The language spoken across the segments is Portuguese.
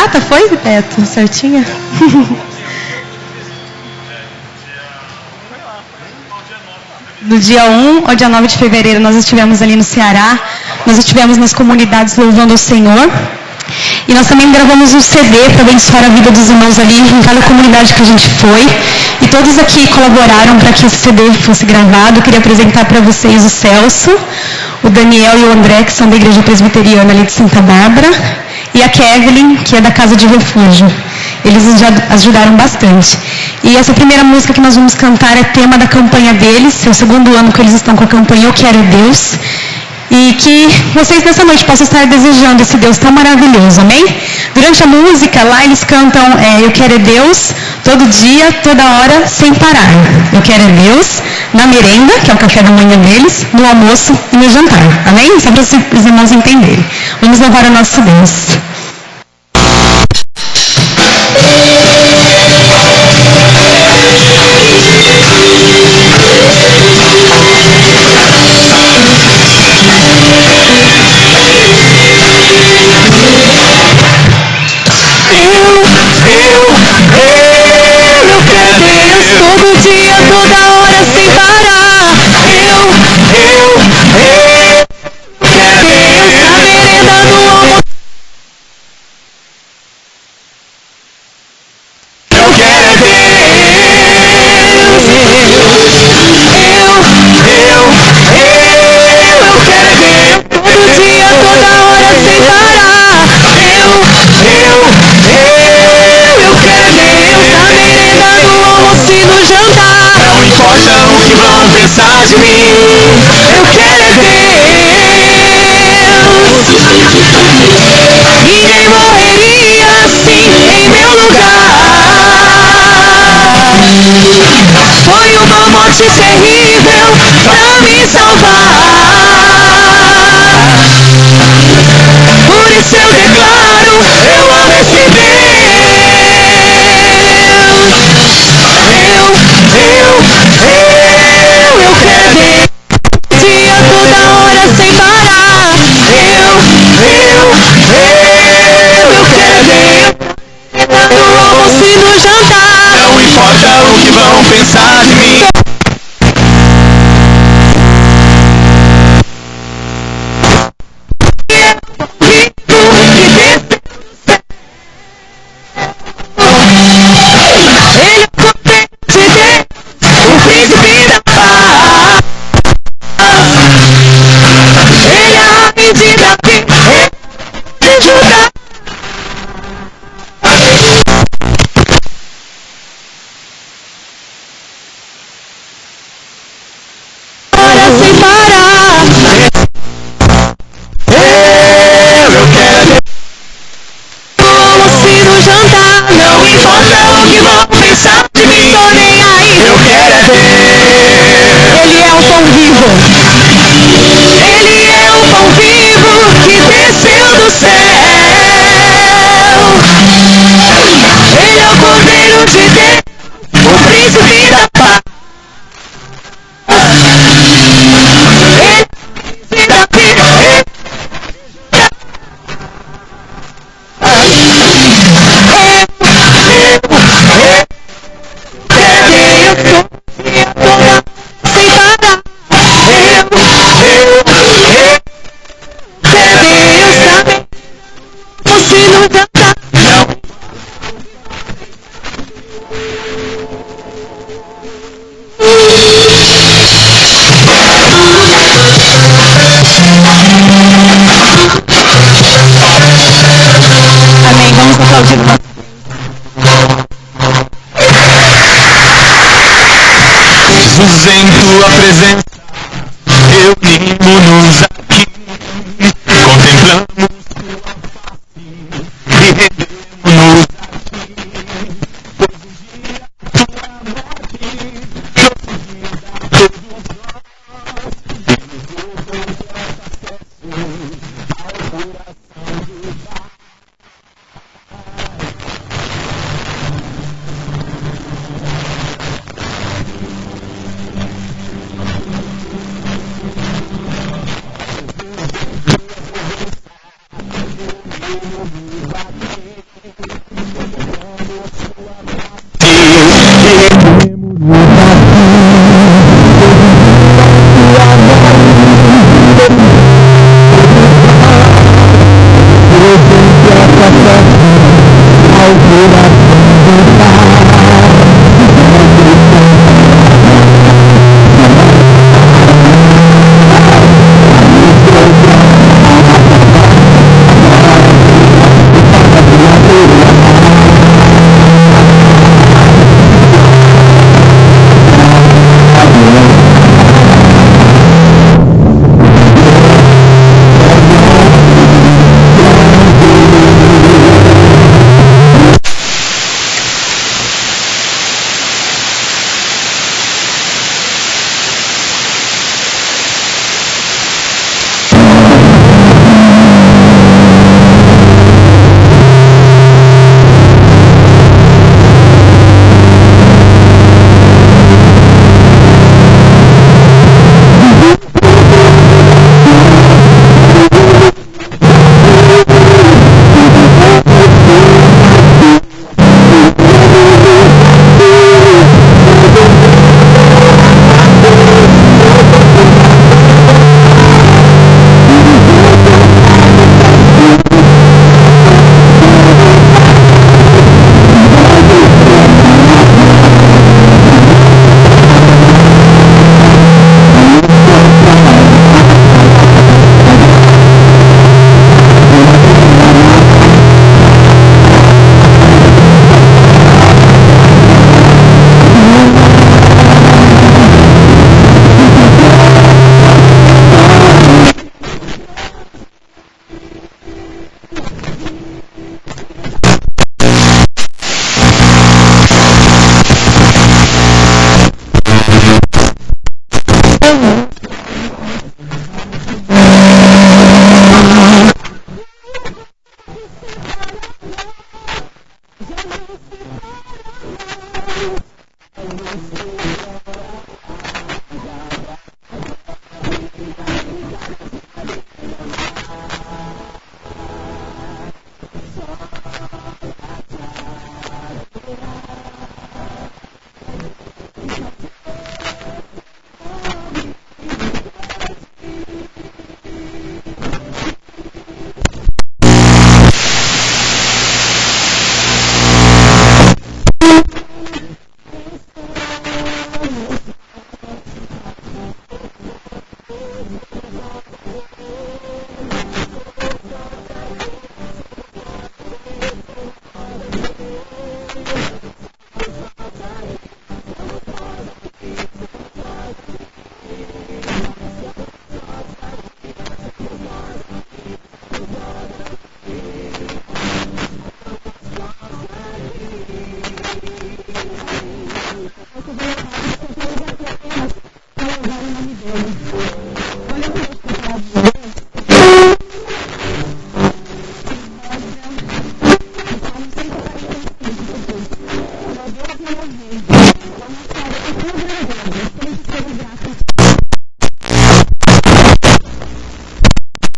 data foi, Beto? Certinha? No dia 1 ao dia 9 de fevereiro nós estivemos ali no Ceará, nós estivemos nas comunidades louvando o Senhor. E nós também gravamos um CD para abençoar a vida dos irmãos ali em cada comunidade que a gente foi. E todos aqui colaboraram para que esse CD fosse gravado. Eu queria apresentar para vocês o Celso, o Daniel e o André, que são da Igreja Presbiteriana ali de Santa Bárbara, e a Kevin, que é da Casa de Refúgio. Eles nos ajudaram bastante. E essa primeira música que nós vamos cantar é tema da campanha deles. É o segundo ano que eles estão com a campanha Eu Quero Deus. E que vocês nessa noite possam estar desejando esse Deus tão maravilhoso, amém? Durante a música, lá eles cantam Eu Quero é Deus, todo dia, toda hora, sem parar. Eu quero é Deus, na merenda, que é o café da manhã deles, no almoço e no jantar, amém? Só para os irmãos entenderem. Vamos louvar o nosso Deus. Eu quero Deus todo dia, toda hora, sem parar. Eu quero Deus na merenda, no almoço. Eu quero Deus. Eu quero Deus todo dia, toda hora, sem parar. Eu quero Deus na merenda, no almoço e no jantar. Não importa o que vão pensar de mim. Eu quero Deus. Ninguém morreria assim em meu lugar. Foi uma morte terrível pra me salvar. Por isso eu declaro, eu amo esse Eu quero Deus, dia, toda hora, sem parar. Eu quero Deus, no almoço e no jantar. Não importa o que vão pensar de mim. Jesus, em tua presença, reunimos-nos aqui, contemplamos tua face e rendemos-nos a ti, pois um dia tua morte trouxe vida a todos nós, e nos deu acesso ao coração do Pai.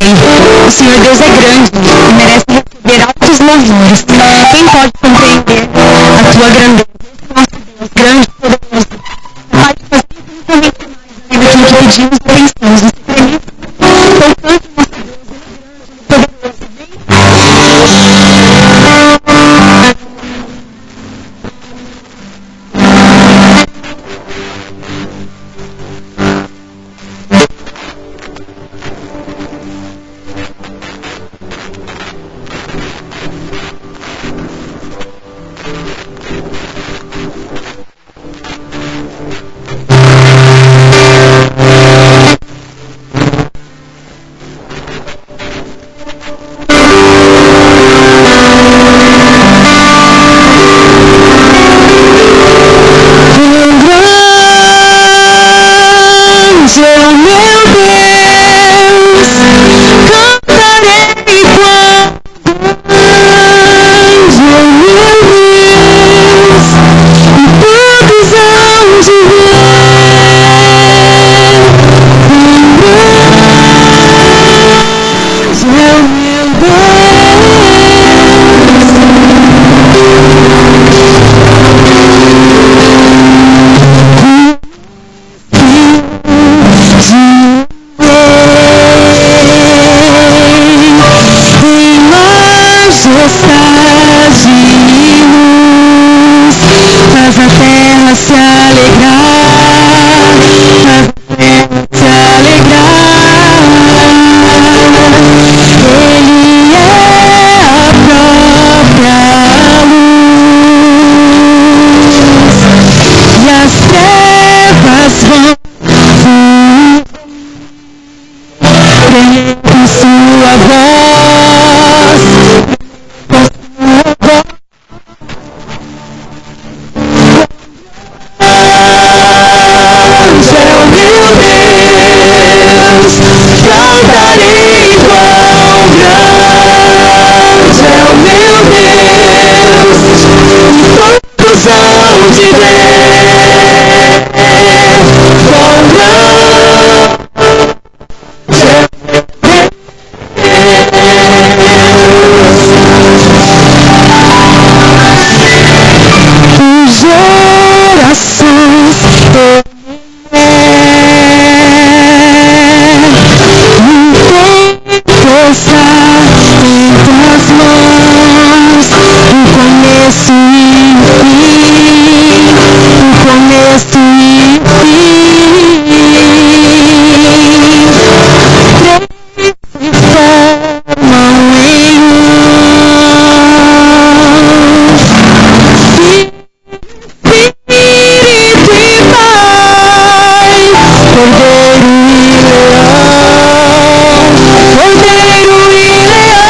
O Senhor Deus é grande e merece receber altos louvores. Quem pode compreender a tua grandeza? Nosso Deus, grande e poderoso, capaz de fazer infinitamente mais além daquilo que pedimos e pensamos. Você crê nisso? Portanto, nosso Deus, Ele é grande, Ele é poderoso. Vem. de luz, faz a terra se alegrar, faz a terra se alegrar. Ele é a própria luz, e as trevas vão com sua voz, grande é o meu Deus, cantarei quão grande é o meu Deus, todos hão de ver quão grande gerações tem força em tuas mãos, o começo e o fim, o começo e o fim. Três se formam em Espírito e Pai, Cordeiro e Leão, Cordeiro e Leão.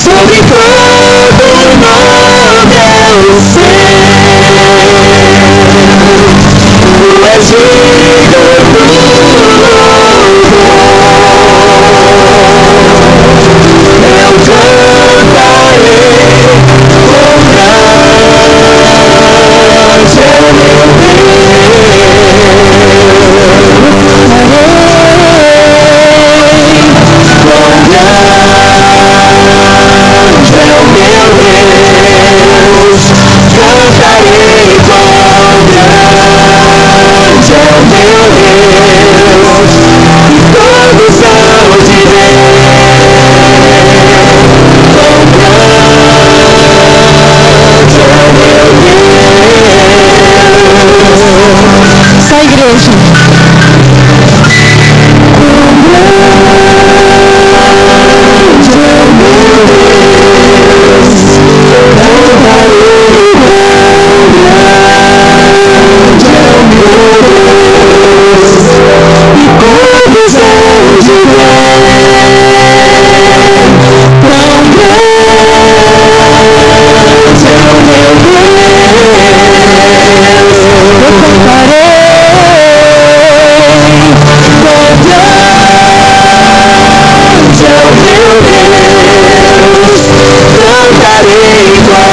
Sobre todo nome é o seu, tu és digno do louvor. Eu cantarei quão grande é o meu Deus, cantarei quão grande é o meu Deus, e todos hão de ver quão grande é o meu Deus. Só a igreja. Quão grande é o meu Deus, cantarei quão grande é o meu Deus, e todos hão de ver quão grande é o meu Deus. Eu cantarei quão grande é o meu Deus, cantarei quão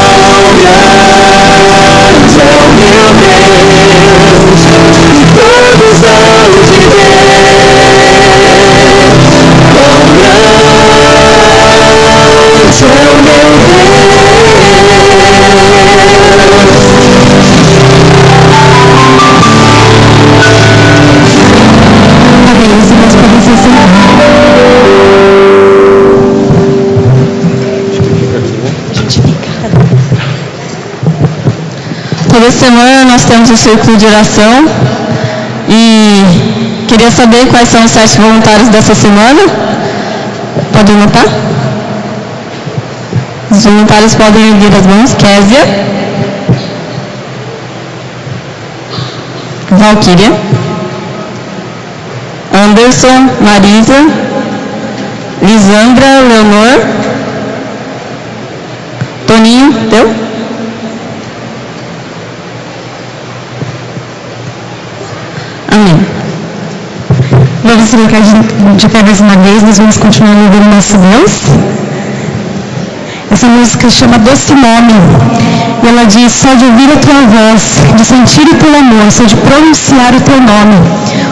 grande é o meu Deus, e todos hão de ver quão grande é o meu Amém. Os irmãos podem se sentar. Toda semana nós temos um círculo de oração e queria saber quais são os 7 voluntários dessa semana. Pode anotar? Os voluntários podem erguer as mãos. Késia, Valquíria, Anderson, Marisa, Lisandra, Leonor, Toninho, teu? Amém. Vamos colocar de pé mais uma vez, nós vamos continuar louvando nosso Deus. Essa música chama Doce Nome. E ela diz: só de ouvir a tua voz, de sentir o teu amor, só de pronunciar o teu nome,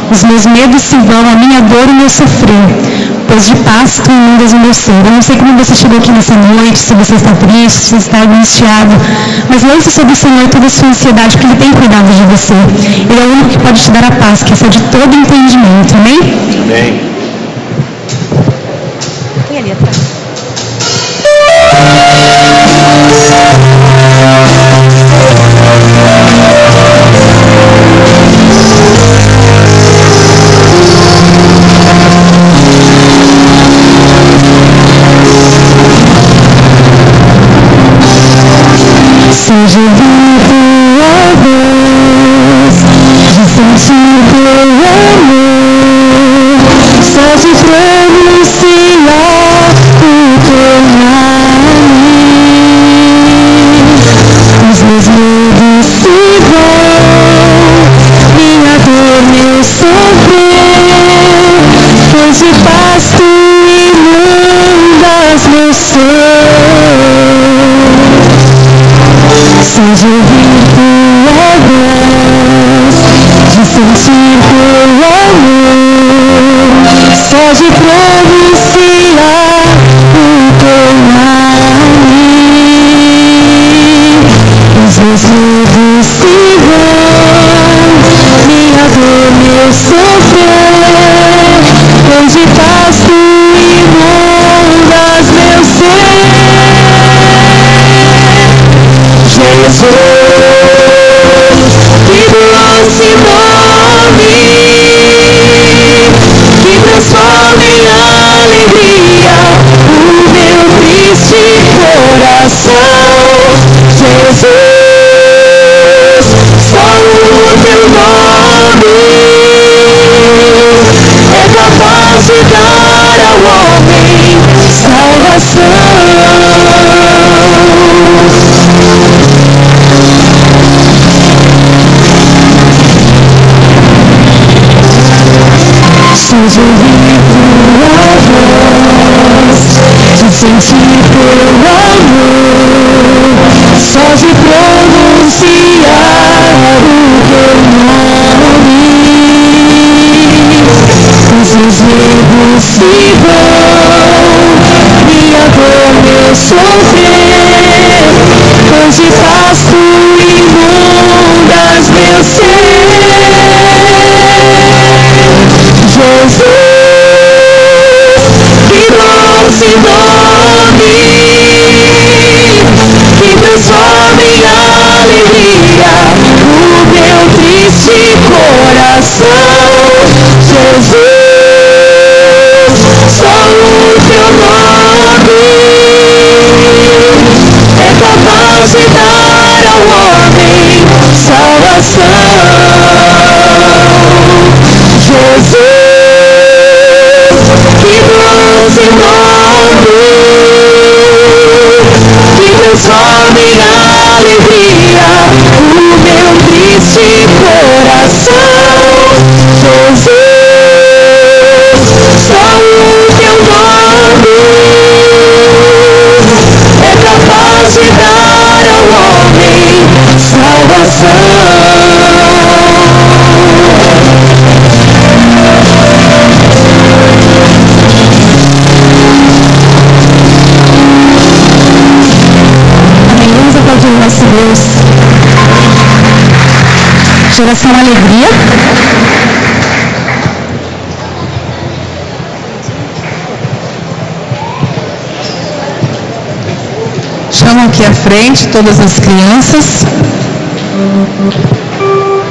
os meus medos se vão, a minha dor e o meu sofrer, pois de paz tu inundas o meu ser. Eu não sei como você chegou aqui nessa noite, se você está triste, se você está angustiado, mas lance sobre o Senhor toda a sua ansiedade, porque Ele tem cuidado de você. Ele é o único que pode te dar a paz, que excede todo entendimento. Amém? Amém. Põe ali atrás. Seja ouvir tua voz, de sentir teu amor, só de pronunciar o teu nome, os meus medos se vão, minha dor, meu sofrer, pois de paz tu inundas meu ser. Seja ouvir tua voz, de sentir teu amor, só de pronunciar o teu nome, os meus medos se vão, minha dor, meu sofrer, pois de paz tu inundas meu ser. Jesus, que doce nome, que transforma em alegria o meu triste coração. Jesus, só o teu nome é capaz de dar ao homem salvação. Só de ouvir tua voz, de sentir teu amor, só de pronunciar o teu nome, os meus medos se vão, minha dor, meu sofrer, pois de paz tu inundas meu ser. Jesus, que doce nome, que transforma em alegria o meu triste coração. Jesus, só o teu nome é capaz de dar ao homem salvação. Jesus, que doce nome, que transforma em alegria o meu triste coração. Jesus, só o teu nome é capaz de dar ao homem salvação. Nosso Deus, geração alegria. Chamo aqui à frente todas as crianças,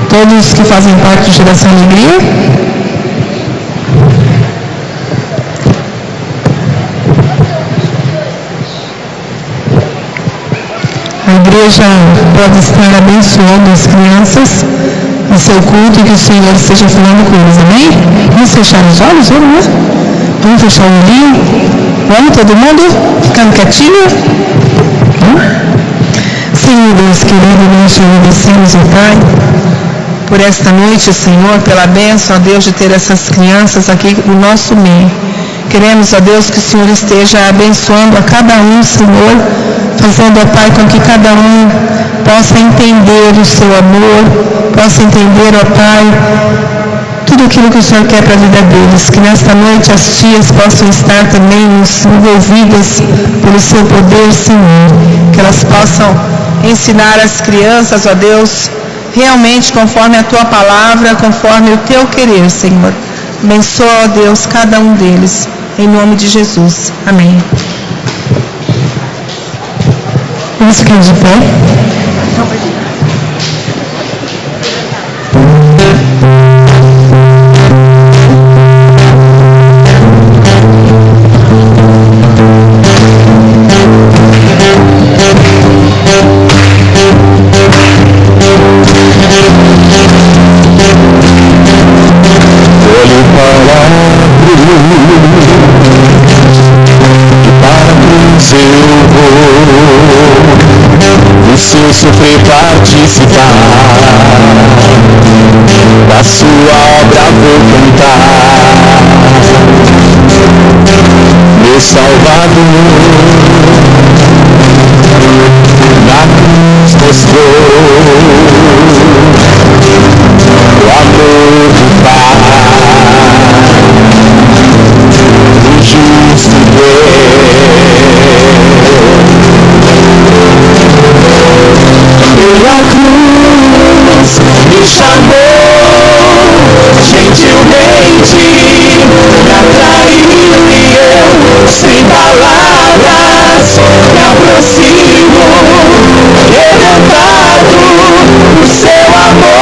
todos que fazem parte de Geração Alegria. A igreja pode estar abençoando as crianças no seu culto e que o Senhor esteja falando com eles, amém? Vamos fechar os olhos, vamos lá? Vamos fechar o olhinho? Vamos, todo mundo? Ficando quietinho? Senhor Deus querido, nós te agradecemos, ó Pai, por esta noite, Senhor, pela bênção, ó Deus, de ter essas crianças aqui no nosso meio. Queremos, ó Deus, que o Senhor esteja abençoando a cada um, Senhor, fazendo, ó Pai, com que cada um possa entender o seu amor, possa entender, ó Pai, tudo aquilo que o Senhor quer para a vida deles. Que nesta noite as tias possam estar também envolvidas pelo seu poder, Senhor. Que elas possam ensinar as crianças, ó Deus, realmente conforme a Tua palavra, conforme o Teu querer, Senhor. Abençoa, ó Deus, cada um deles. Em nome de Jesus. Amém. Vamos ficar de pé. Sofrer participar da sua obra, vou cantar. Meu Salvador na cruz mostrou o amor do Pai, o justo Deus. Pela cruz me chamou gentilmente, me atraiu e eu, sem palavras, me aproximo, quebrantado o seu amor.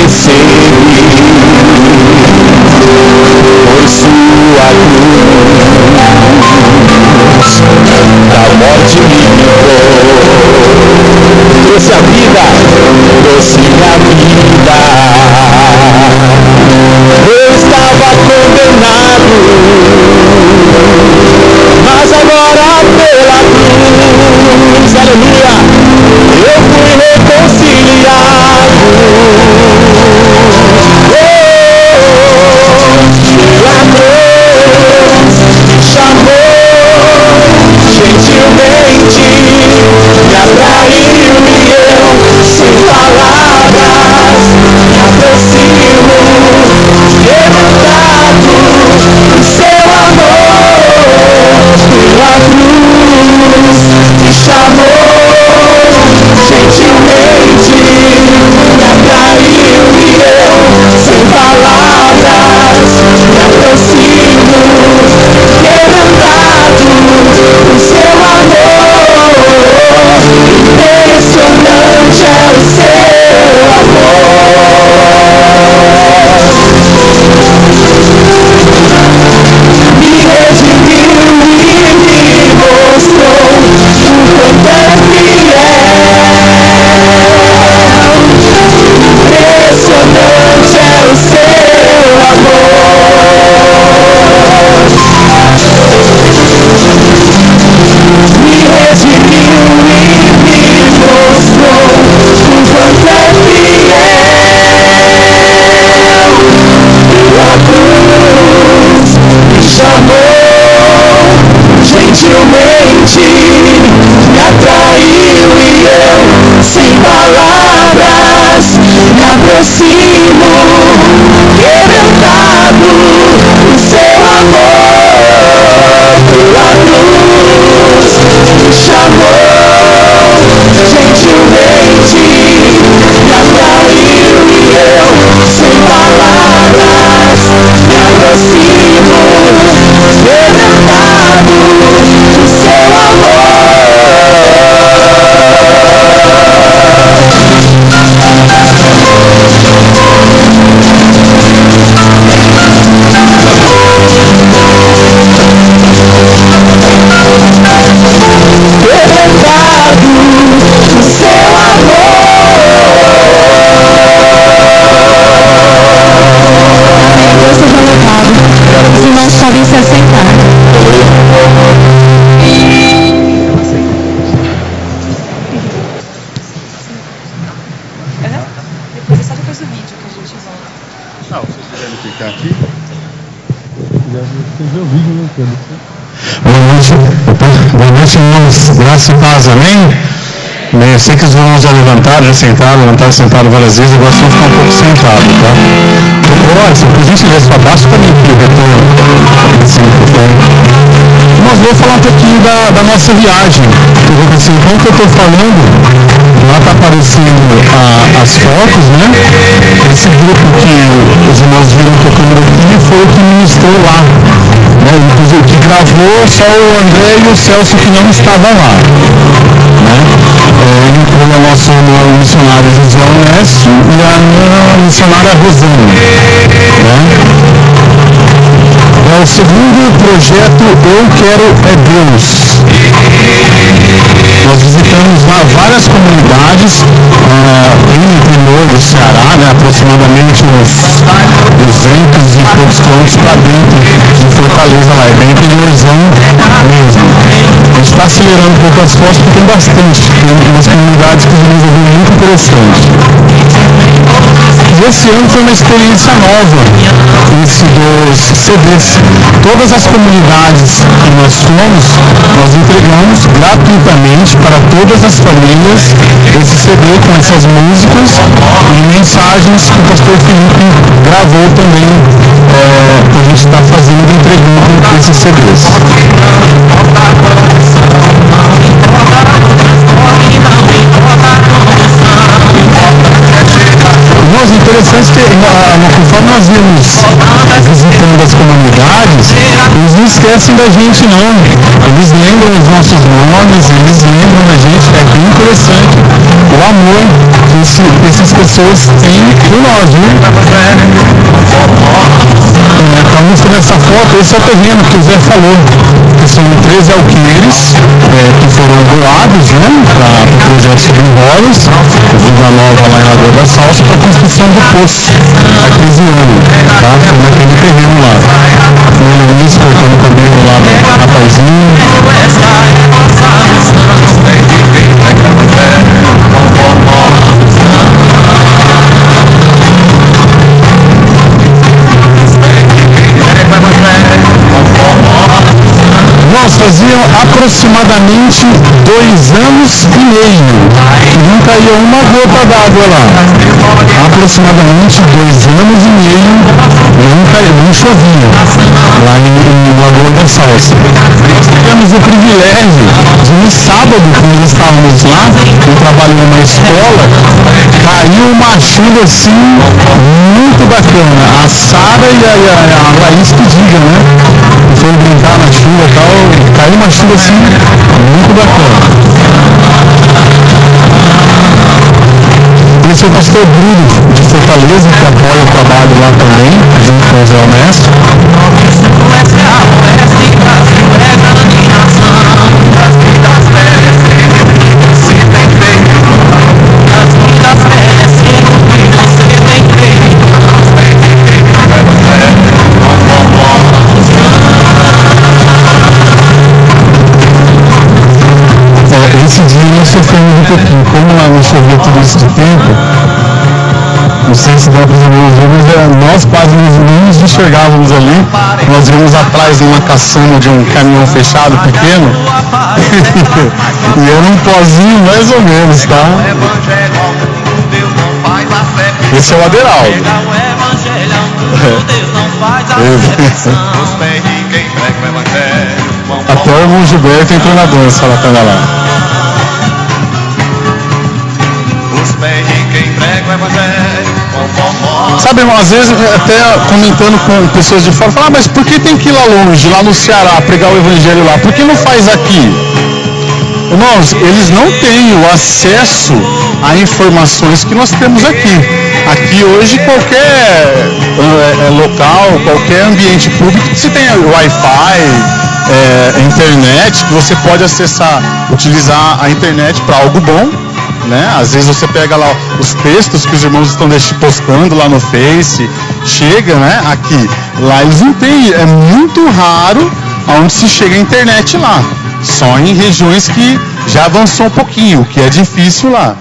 Recebi por sua cruz, da morte me livrou, trouxe a vida, trouxe a vida. Eu estava condenado, mas agora pela cruz, aleluia, eu fui reconciliado. Boa noite, irmãos. Graça e paz, amém? Bem, eu sei que os irmãos já levantaram, já sentaram várias vezes, agora só ficar um pouco sentado, tá? Olha, por gentileza, abaixa para mim aqui o retorno. Nós vamos falar um pouquinho da nossa viagem. Assim, enquanto eu estou falando, lá está aparecendo as fotos, né? Esse grupo que os irmãos viram tocando aqui foi o que ministrou lá, né? Inclusive, o que gravou só o André e o Celso que não estavam lá, né? Ele entrou no nosso missionário José Honesto e a minha missionária Rosana, né? O segundo projeto Eu Quero é Deus. Nós visitamos lá várias comunidades no interior do Ceará, né, aproximadamente uns 200 e poucos quilômetros para dentro de Fortaleza, lá, é bem interiorzão mesmo. A gente está acelerando um pouco as fotos porque tem bastante, tem umas comunidades que nos ouviram muito interessantes. E esse ano foi uma experiência nova, esse dos CDs. Todas as comunidades que nós fomos, nós entregamos gratuitamente para todas as famílias esse CD com essas músicas e mensagens que o pastor Felipe gravou também, que a gente está fazendo, entregando esses CDs. Mas interessante que conforme nós vimos visitando as comunidades, eles não esquecem da gente não. Eles lembram os nossos nomes, eles lembram da gente. É bem interessante o amor que essas pessoas têm por nós, viu? Para mostrar essa foto, esse é o terreno que o Zé falou, que são 13 alqueires que foram doados, né, para o projeto Subembolos, Vida Nova lá em Lagoa da Salsa, para a construção do poço, há 15 anos, tá? Foi naquele terreno lá. Foi o Luiz cortando o cabelo lá do rapazinho. Nós fazíamos aproximadamente 2 anos e meio e não caía uma gota d'água lá. Aproximadamente 2 anos e meio não chovia lá em Lagoa da Salsa. Tivemos o privilégio de no sábado, quando nós estávamos lá, eu trabalho numa escola, caiu uma chuva assim muito bacana. A Sara e a Laís que diga, né? Foi brincar na chuva e tal, caiu uma chuva assim muito bacana. Esse é o pastor Bruno de Fortaleza, que apoia o trabalho lá também, junto com o Zé Honesto. Esse dia nós sofremos um pouquinho, como lá não chovia todo esse tempo, não sei se dá para os irmãos ver, mas nós quase nem nos enxergávamos ali. Nós vimos atrás de uma caçamba de um caminhão fechado pequeno e era um pozinho mais ou menos, tá? Esse é o Aderaldo. Até o irmão Gilberto entrou na dança lá para lá. Sabe, irmão, às vezes até comentando com pessoas de fora, falam, mas por que tem que ir lá longe, lá no Ceará, pregar o evangelho lá? Por que não faz aqui? Irmãos, eles não têm o acesso a informações que nós temos aqui. Aqui hoje qualquer local, qualquer ambiente público, você tem Wi-Fi, internet, que você pode acessar, utilizar a internet para algo bom, né? Às vezes você pega lá os textos que os irmãos estão postando lá no Face, chega, né? Aqui, lá eles não têm, é muito raro aonde se chega a internet lá, só em regiões que já avançou um pouquinho, o que é difícil lá.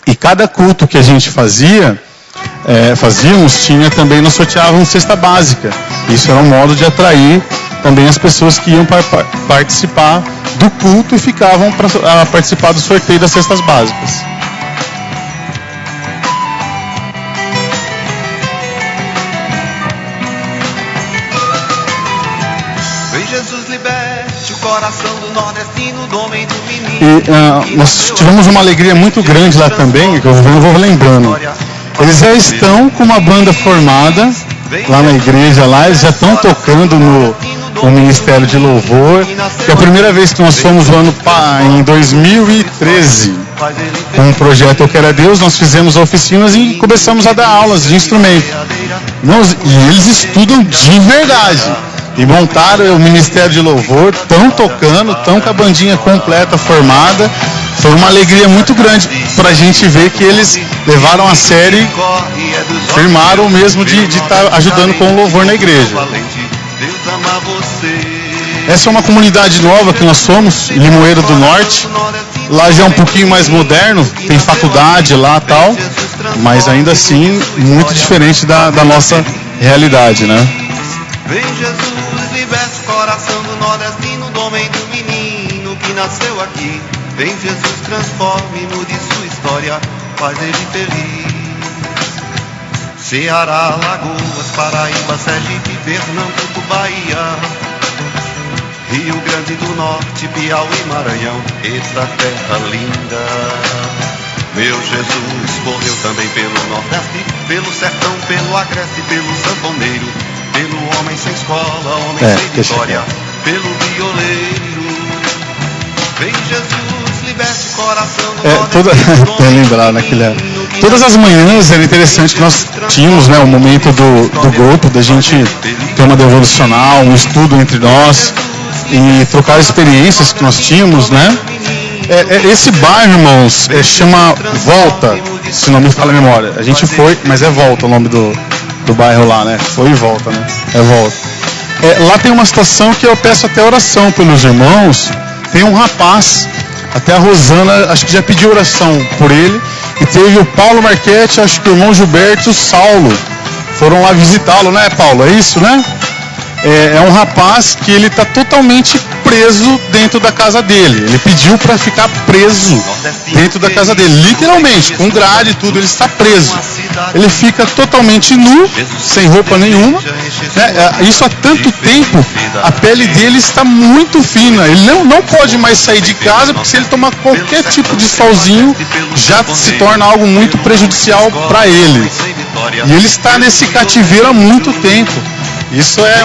E cada culto que a gente fazia, fazíamos, tinha também, nós sorteávamos cesta básica. Isso era um modo de atrair também as pessoas que iam participar do culto e ficavam para participar do sorteio das cestas básicas. Jesus liberte o coração do nordestino, do homem do menino. E nós tivemos uma alegria muito grande lá também, que eu vou lembrando. Eles já estão com uma banda formada lá na igreja, eles já estão tocando no Ministério de Louvor. Que é a primeira vez que nós fomos em 2013, com um projeto Eu Quero a Deus, nós fizemos oficinas e começamos a dar aulas de instrumento. E eles estudam de verdade. E montaram o Ministério de Louvor, estão tocando, estão com a bandinha completa, formada. Foi uma alegria muito grande para a gente ver que eles levaram a sério, firmaram mesmo de estar ajudando com o louvor na igreja. Essa é uma comunidade nova que nós somos, em Limoeiro do Norte. Lá já é um pouquinho mais moderno, tem faculdade lá e tal, mas ainda assim muito diferente da nossa realidade, né? Vem Jesus, liberte o coração do nordestino, do homem do menino que nasceu aqui. Vem Jesus, transforme, mude sua história, faz ele feliz. Ceará, Alagoas, Paraíba, Sergipe, Pernambuco, Bahia, Rio Grande do Norte, Piauí, Maranhão, essa terra linda. Meu Jesus correu também pelo Nordeste, pelo sertão, pelo Agreste, pelo sanfoneiro, pelo homem sem escola, homem sem vitória, pelo violeiro. Vem Jesus, liberte o coração do lembrar naquele. Todas as manhãs era interessante que nós tínhamos, né, o momento do grupo, da gente ter uma devocional, um estudo entre nós e trocar experiências que nós tínhamos, né? Esse bairro, irmãos, chama Volta, se não me falha a memória. A gente foi, mas é Volta o nome do bairro lá, né? Foi e volta, né? É Volta. Lá tem uma situação que eu peço até oração pelos irmãos. Tem um rapaz, até a Rosana, acho que já pediu oração por ele. E teve o Paulo Marchetti, acho que o irmão Gilberto e o Saulo foram lá visitá-lo, né, Paulo? É isso, né? É um rapaz que ele está totalmente preso dentro da casa dele. Ele pediu para ficar preso dentro da casa dele, literalmente, com grade e tudo, ele está preso. Ele fica totalmente nu, sem roupa nenhuma, né? Isso há tanto tempo, a pele dele está muito fina. Ele não pode mais sair de casa, porque se ele tomar qualquer tipo de solzinho, já se torna algo muito prejudicial para ele. E ele está nesse cativeiro há muito tempo. Isso é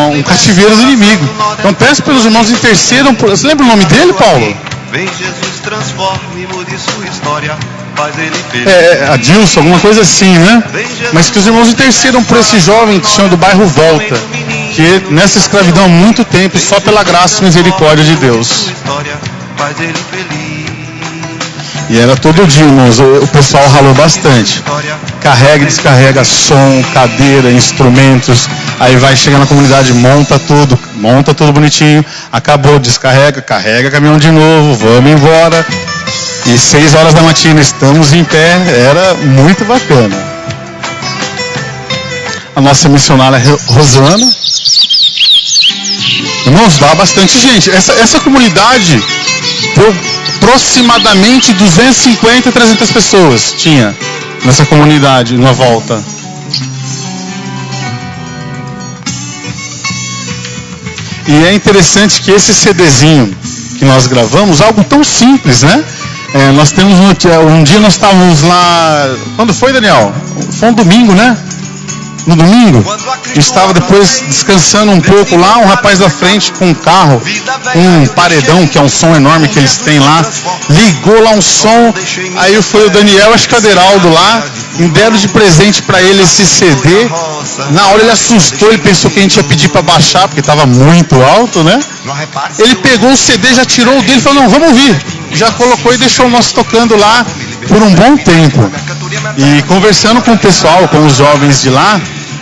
um cativeiro do inimigo. Então peço pelos irmãos intercedam por... Você lembra o nome dele, Paulo? Vem Jesus, transforme, mude sua história, faz ele feliz. Adilson, alguma coisa assim, né? Mas que os irmãos intercedam por esse jovem que se chama do bairro Volta, que nessa escravidão há muito tempo, só pela graça e misericórdia de Deus. Faz ele feliz. E era todo dia, irmãos, o pessoal ralou bastante. Carrega e descarrega som, cadeira, instrumentos. Aí vai chegar na comunidade, monta tudo bonitinho. Acabou, descarrega, carrega caminhão de novo, vamos embora. E 6 horas da matina estamos em pé, era muito bacana. A nossa missionária Rosana. Irmãos, dá bastante gente. Essa comunidade deu aproximadamente 250 a 300 pessoas tinha nessa comunidade na volta. E é interessante que esse CDzinho que nós gravamos, algo tão simples, né? Nós temos um dia nós estávamos lá, quando foi, Daniel? Foi um domingo, né? No domingo, estava depois descansando um pouco lá, um rapaz da frente com um carro, um paredão, que é um som enorme que eles têm lá, ligou lá um som, aí foi o Daniel, acho que o Aderaldo lá, e deram de presente para ele esse CD. Na hora ele assustou, ele pensou que a gente ia pedir para baixar, porque estava muito alto, né? Ele pegou o CD, já tirou o dele e falou, não, vamos ouvir. Já colocou e deixou o nosso tocando lá por um bom tempo. E conversando com o pessoal, com os jovens de lá,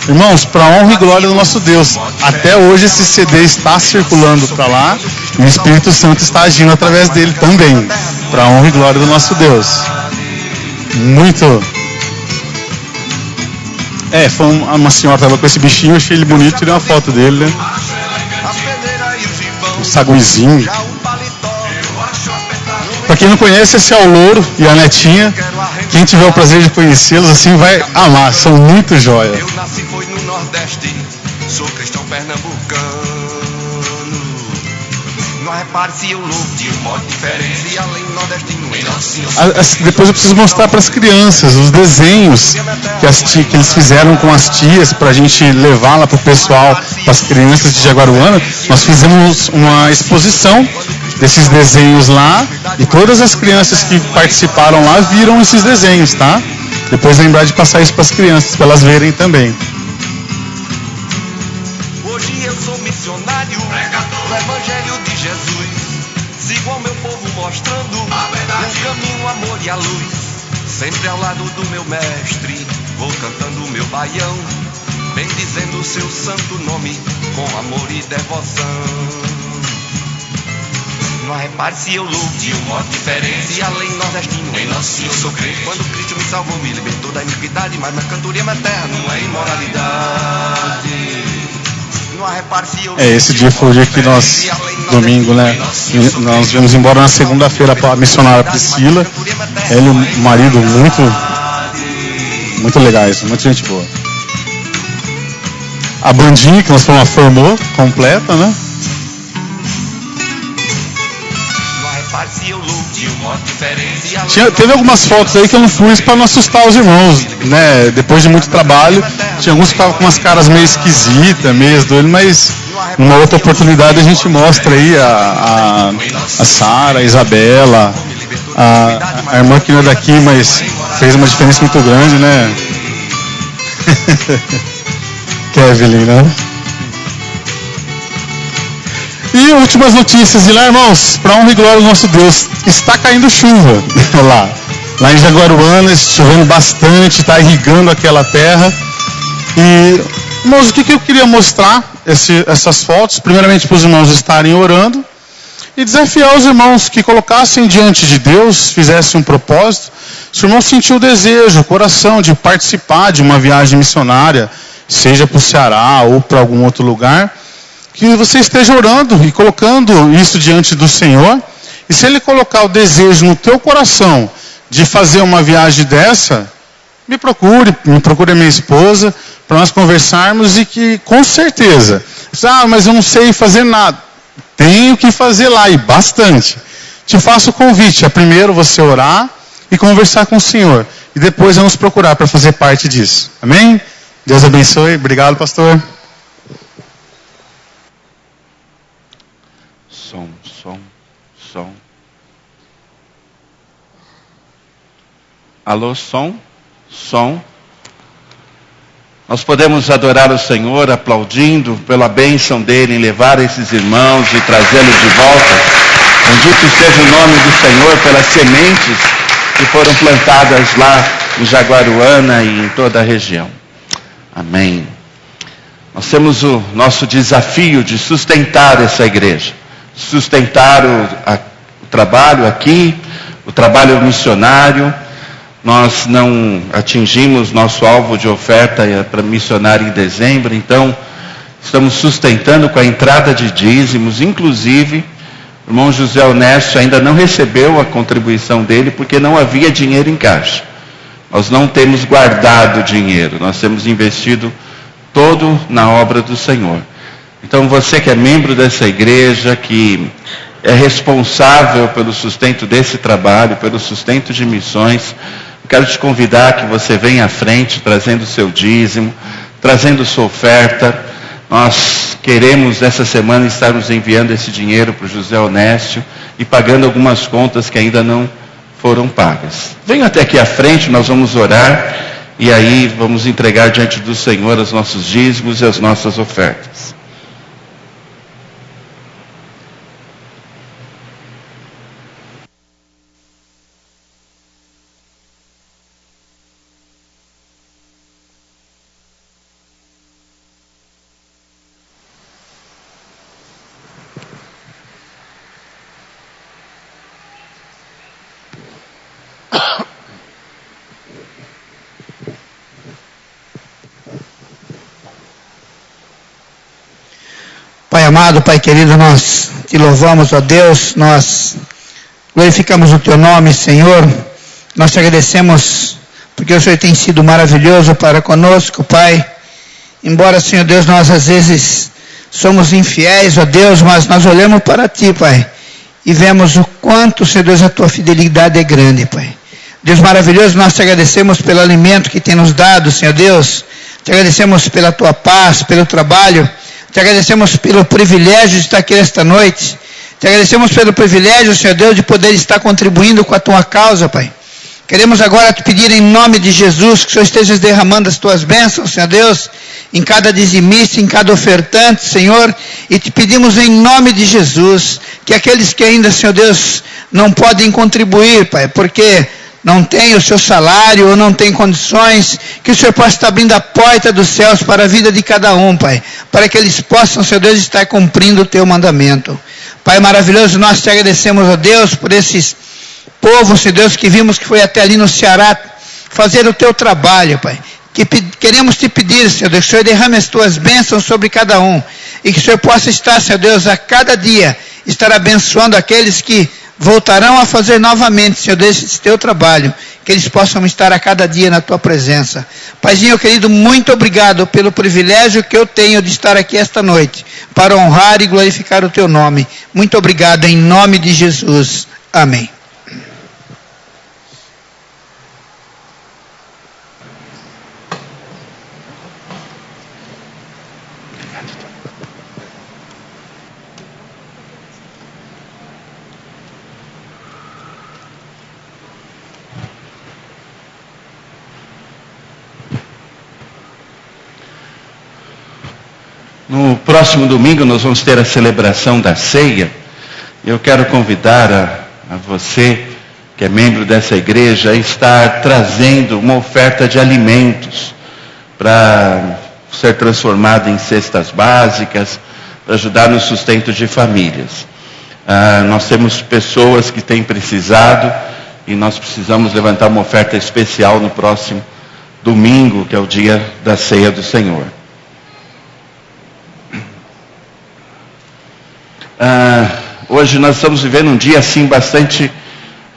irmãos, para a honra e glória do nosso Deus, até hoje esse CD está circulando para lá e o Espírito Santo está agindo através dele também, para a honra e glória do nosso Deus. Muito. Foi uma senhora que tava com esse bichinho, eu achei ele bonito, tirei uma foto dele, né? Um saguizinho. Pra quem não conhece, esse é o Louro e a Netinha. Quem tiver o prazer de conhecê-los, assim, vai amar, são muito jóia. Eu nasci foi no Nordeste, sou cristão pernambucano. Não repare se eu louvo de um modo diferente, e além do nordestino, em Nosso Senhor. Depois eu preciso mostrar para as crianças os desenhos que eles fizeram com as tias para a gente levar lá para o pessoal, para as crianças de Jaguaruana. Nós fizemos uma exposição desses desenhos lá e todas as crianças que participaram lá viram esses desenhos, tá? Depois lembrar de passar isso para as crianças, para elas verem também. Hoje eu sou missionário, pregador do Evangelho de Jesus. Sigo ao meu povo mostrando a verdade, o caminho, o amor e a luz. Sempre ao lado do meu mestre, vou cantando o meu baião, bendizendo o seu santo nome com amor e devoção. Não repare se eu louvo de um modo diferente, e além nordestino, em Nosso Senhor sou crente. Quando Cristo me salvou, me libertou da iniquidade, mas minha cantoria é eterna, não é imoralidade. Esse dia foi o dia que nós, domingo, né, nós viemos embora na segunda-feira para a missionária Priscila. Ele e o marido muito legais, muita gente boa. A bandinha que nós formou, completa, né? Teve algumas fotos aí que eu não pus para não assustar os irmãos, né? Depois de muito trabalho, tinha alguns que ficavam com umas caras meio esquisitas, meio doidos, mas numa outra oportunidade a gente mostra aí a Sara, a Isabela, a irmã que não é daqui, mas fez uma diferença muito grande, né? Kevin, né? E últimas notícias de lá, irmãos, para honra e glória do nosso Deus, está caindo chuva lá em Jaguaruana, chovendo bastante, está irrigando aquela terra. E, irmãos, o que eu queria mostrar, essas fotos, primeiramente para os irmãos estarem orando e desafiar os irmãos que colocassem diante de Deus, fizessem um propósito. Se o irmão sentiu o desejo, o coração de participar de uma viagem missionária, seja para o Ceará ou para algum outro lugar, que você esteja orando e colocando isso diante do Senhor. E se Ele colocar o desejo no teu coração de fazer uma viagem dessa, me procure a minha esposa, para nós conversarmos e que, com certeza, mas eu não sei fazer nada. Tenho que fazer lá, e bastante. Te faço o convite, primeiro você orar e conversar com o Senhor. E depois vamos procurar para fazer parte disso. Amém? Deus abençoe. Obrigado, pastor. Som. Alô, som. Nós podemos adorar o Senhor aplaudindo pela bênção dele em levar esses irmãos e trazê-los de volta. Bendito seja o nome do Senhor pelas sementes que foram plantadas lá em Jaguaruana e em toda a região. Amém. Nós temos o nosso desafio de sustentar essa igreja. Sustentar o trabalho aqui, o trabalho missionário. Nós não atingimos nosso alvo de oferta para missionário em dezembro, então estamos sustentando com a entrada de dízimos. Inclusive, o irmão José Honesto ainda não recebeu a contribuição dele porque não havia dinheiro em caixa. Nós não temos guardado dinheiro, nós temos investido todo na obra do Senhor. Então você que é membro dessa igreja, que é responsável pelo sustento desse trabalho, pelo sustento de missões, eu quero te convidar que você venha à frente, trazendo o seu dízimo, trazendo sua oferta. Nós queremos essa semana estarmos enviando esse dinheiro para o José Honesto e pagando algumas contas que ainda não foram pagas. Venha até aqui à frente, nós vamos orar e aí vamos entregar diante do Senhor os nossos dízimos e as nossas ofertas. Pai amado, Pai querido, nós te louvamos, ó Deus, nós glorificamos o teu nome, Senhor. Nós te agradecemos porque o Senhor tem sido maravilhoso para conosco, Pai. Embora, Senhor Deus, nós às vezes somos infiéis, ó Deus, mas nós olhamos para ti, Pai, e vemos o quanto, Senhor Deus, a tua fidelidade é grande, Pai. Deus maravilhoso, nós te agradecemos pelo alimento que tem nos dado, Senhor Deus. Te agradecemos pela tua paz, pelo trabalho. Te agradecemos pelo privilégio de estar aqui esta noite. Te agradecemos pelo privilégio, Senhor Deus, de poder estar contribuindo com a tua causa, Pai. Queremos agora te pedir em nome de Jesus que o Senhor esteja derramando as tuas bênçãos, Senhor Deus, em cada dizimista, em cada ofertante, Senhor, e te pedimos em nome de Jesus que aqueles que ainda, Senhor Deus, não podem contribuir, Pai, porque não tem o seu salário ou não tem condições, que o Senhor possa estar abrindo a porta dos céus para a vida de cada um, Pai, para que eles possam, Senhor Deus, estar cumprindo o teu mandamento. Pai maravilhoso, nós te agradecemos, ó Deus, por esses povo, Senhor Deus, que vimos que foi até ali no Ceará fazer o teu trabalho, Pai. Que queremos te pedir, Senhor Deus, que o Senhor derrame as tuas bênçãos sobre cada um. E que o Senhor possa estar, Senhor Deus, a cada dia, estar abençoando aqueles que voltarão a fazer novamente, Senhor Deus, esse teu trabalho. Que eles possam estar a cada dia na tua presença. Paizinho querido, muito obrigado pelo privilégio que eu tenho de estar aqui esta noite, para honrar e glorificar o teu nome. Muito obrigado, em nome de Jesus. Amém. No próximo domingo nós vamos ter a celebração da ceia. Eu quero convidar a você, que é membro dessa igreja, a estar trazendo uma oferta de alimentos para ser transformada em cestas básicas, para ajudar no sustento de famílias. Nós temos pessoas que têm precisado e nós precisamos levantar uma oferta especial no próximo domingo, que é o dia da ceia do Senhor. Hoje nós estamos vivendo um dia assim bastante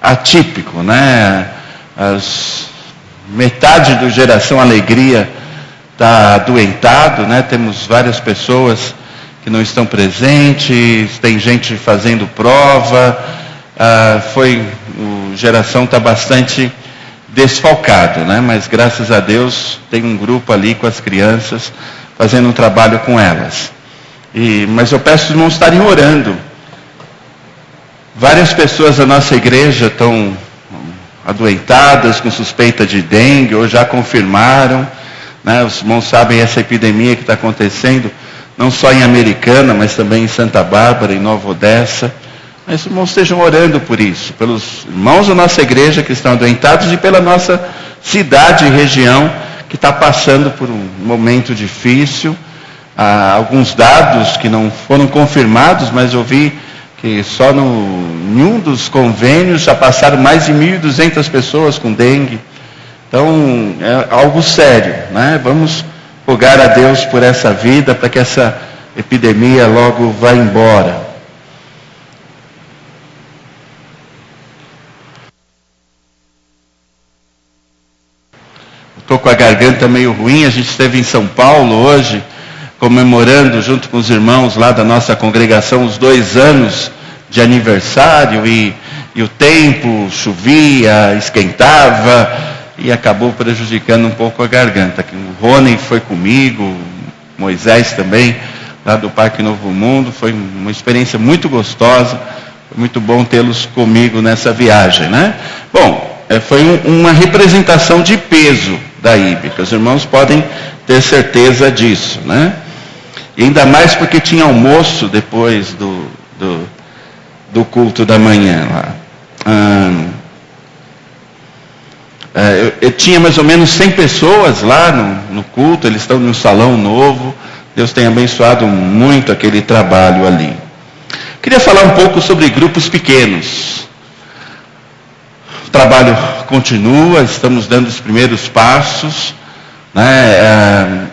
atípico, né? Metade do Geração Alegria está adoentado, né? Temos várias pessoas que não estão presentes, tem gente fazendo prova, o Geração está bastante desfalcado, né? Mas graças a Deus tem um grupo ali com as crianças fazendo um trabalho com elas. Mas eu peço os irmãos estarem orando. Várias pessoas da nossa igreja estão adoentadas com suspeita de dengue, ou já confirmaram, né? Os irmãos sabem essa epidemia que está acontecendo, não só em Americana, mas também em Santa Bárbara, em Nova Odessa. Mas os irmãos estejam orando por isso, pelos irmãos da nossa igreja que estão adoentados e pela nossa cidade e região que está passando por um momento difícil. Há alguns dados que não foram confirmados, mas eu vi que só em um dos convênios já passaram mais de 1.200 pessoas com dengue. Então, é algo sério, né? Vamos rogar a Deus por essa vida, para que essa epidemia logo vá embora. Estou com a garganta meio ruim, a gente esteve em São Paulo hoje, comemorando junto com os irmãos lá da nossa congregação os 2 anos de aniversário, e o tempo chovia, esquentava e acabou prejudicando um pouco a garganta. O Rony foi comigo, Moisés também, lá do Parque Novo Mundo. Foi uma experiência muito gostosa, foi muito bom tê-los comigo nessa viagem, né? Bom, foi uma representação de peso da Híbrica, os irmãos podem ter certeza disso, né? E ainda mais porque tinha almoço depois do culto da manhã lá. Eu tinha mais ou menos 100 pessoas lá no culto, eles estão num salão novo. Deus tem abençoado muito aquele trabalho ali. Queria falar um pouco sobre grupos pequenos. O trabalho continua, estamos dando os primeiros passos, né?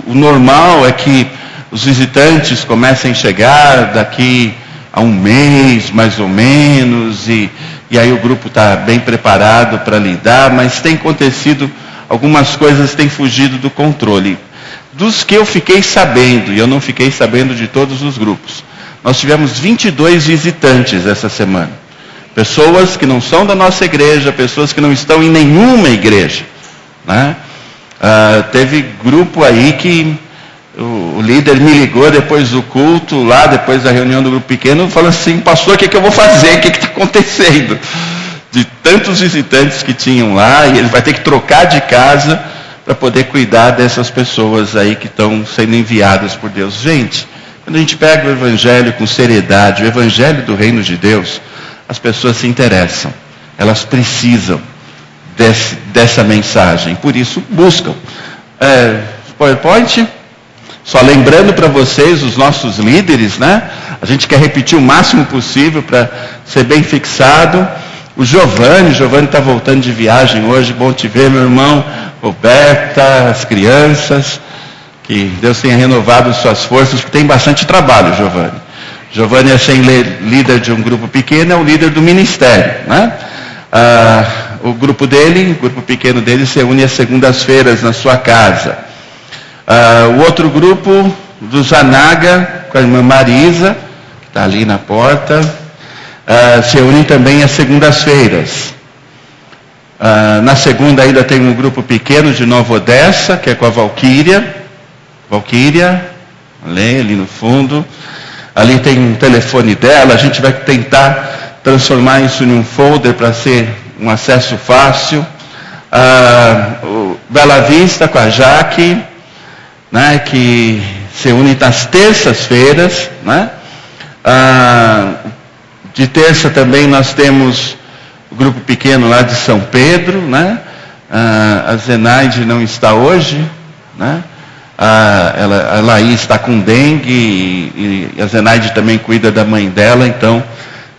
O normal é que os visitantes comecem a chegar daqui a um mês, mais ou menos, e aí o grupo está bem preparado para lidar, mas tem acontecido, algumas coisas têm fugido do controle. Dos que eu fiquei sabendo, e eu não fiquei sabendo de todos os grupos, nós tivemos 22 visitantes essa semana. Pessoas que não são da nossa igreja, pessoas que não estão em nenhuma igreja, né? Teve grupo aí que o líder me ligou depois do culto, lá depois da reunião do grupo pequeno, falou assim: pastor, o que eu vou fazer? O que está acontecendo? De tantos visitantes que tinham lá, e ele vai ter que trocar de casa para poder cuidar dessas pessoas aí que estão sendo enviadas por Deus. Gente, quando a gente pega o evangelho com seriedade, o evangelho do reino de Deus, as pessoas se interessam, elas precisam dessa mensagem, por isso buscam. PowerPoint, só lembrando para vocês, os nossos líderes, né? A gente quer repetir o máximo possível para ser bem fixado. O Giovanni está voltando de viagem hoje, bom te ver, meu irmão. Roberta, as crianças, que Deus tenha renovado suas forças, porque tem bastante trabalho, Giovanni. Giovanni é sem líder de um grupo pequeno, é o líder do ministério, né? O grupo pequeno dele se reúne às segundas-feiras na sua casa. O outro grupo do Zanaga, com a irmã Marisa, que está ali na porta, se reúnem também às segundas-feiras. Na segunda ainda tem um grupo pequeno de Nova Odessa, que é com a Valquíria, ali no fundo. Ali tem um telefone dela, a gente vai tentar transformar isso em um folder para ser um acesso fácil. O Bela Vista com a Jaque, né, que se une nas terças-feiras, né? De terça também nós temos o grupo pequeno lá de São Pedro, né? A Zenaide não está hoje, né? A Laís está com dengue e a Zenaide também cuida da mãe dela, então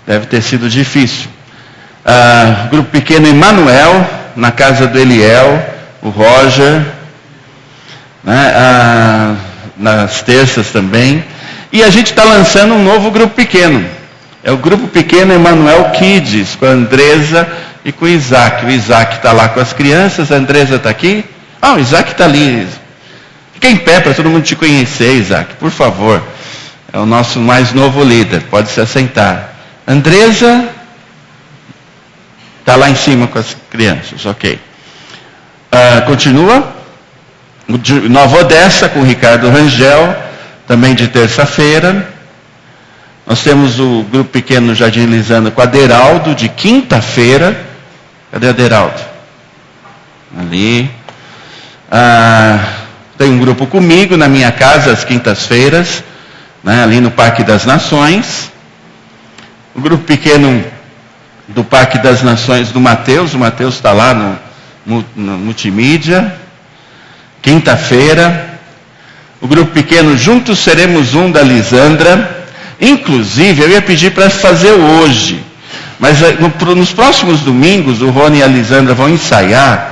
deve ter sido difícil. Grupo pequeno Emanuel, na casa do Eliel, o Roger, né? Nas terças também. E a gente está lançando um novo grupo pequeno. É o grupo pequeno Emanuel Kids, com a Andresa e com o Isaac. O Isaac está lá com as crianças, a Andresa está aqui. O Isaac está ali. Fica em pé para todo mundo te conhecer, Isaac, por favor. É o nosso mais novo líder, pode se assentar. Andresa está lá em cima com as crianças, ok. Continua. Nova Odessa com o Ricardo Rangel, também de terça-feira. Nós temos o grupo pequeno Jardim Lisandra com a Aderaldo, de quinta-feira. Cadê a Aderaldo? Ali. Tem um grupo comigo na minha casa às quintas-feiras, né, ali no Parque das Nações. O grupo pequeno do Parque das Nações do Mateus, o Mateus está lá no multimídia, quinta-feira. O grupo pequeno Juntos Seremos Um, da Lisandra. Inclusive, eu ia pedir para fazer hoje, mas nos próximos domingos o Rony e a Lisandra vão ensaiar.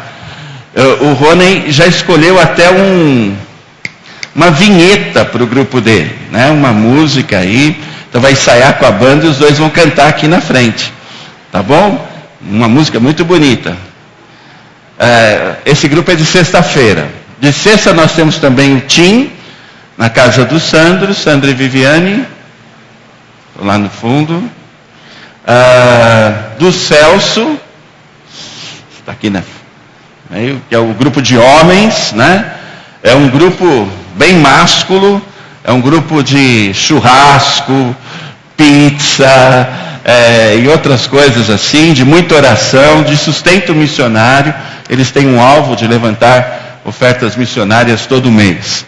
O Rony já escolheu até uma vinheta para o grupo dele, né? Uma música aí, então vai ensaiar com a banda e os dois vão cantar aqui na frente, tá bom? Uma música muito bonita. Esse grupo é de sexta-feira. De sexta nós temos também o Tim, na casa do Sandro e Viviane, lá no fundo. Do Celso, está aqui, né? Que é o grupo de homens, né? É um grupo bem másculo, é um grupo de churrasco, pizza, e outras coisas assim, de muita oração, de sustento missionário. Eles têm um alvo de levantar ofertas missionárias todo mês.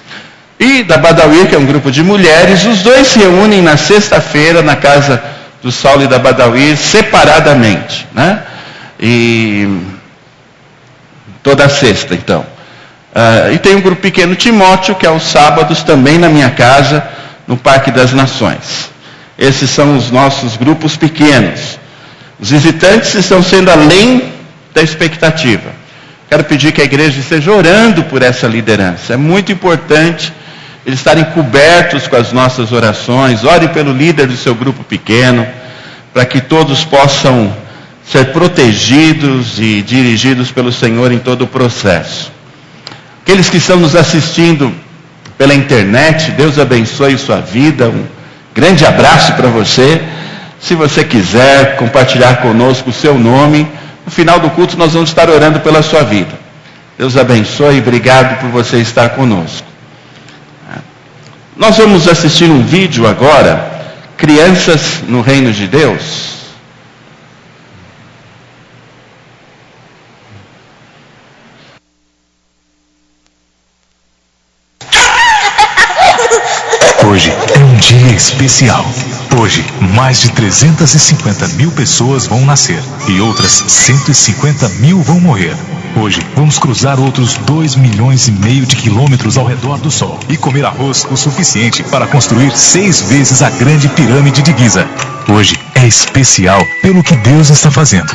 E da Badawi, que é um grupo de mulheres, os dois se reúnem na sexta-feira na casa do Saulo e da Badawi separadamente, né? E toda sexta, então. E tem um grupo pequeno Timóteo, que é aos sábados também na minha casa, no Parque das Nações. Esses são os nossos grupos pequenos. Os visitantes estão sendo além da expectativa. Quero pedir que a igreja esteja orando por essa liderança. É muito importante eles estarem cobertos com as nossas orações. Ore pelo líder do seu grupo pequeno, para que todos possam ser protegidos e dirigidos pelo Senhor em todo o processo. Aqueles que estão nos assistindo pela internet, Deus abençoe sua vida. Um grande abraço para você. Se você quiser compartilhar conosco o seu nome, no final do culto nós vamos estar orando pela sua vida. Deus abençoe e obrigado por você estar conosco. Nós vamos assistir um vídeo agora, Crianças no Reino de Deus. Hoje é um dia especial. Hoje, mais de 350 mil pessoas vão nascer e outras 150 mil vão morrer. Hoje, vamos cruzar outros 2,5 milhões de quilômetros ao redor do Sol e comer arroz o suficiente para construir 6 vezes a grande pirâmide de Giza. Hoje é especial pelo que Deus está fazendo.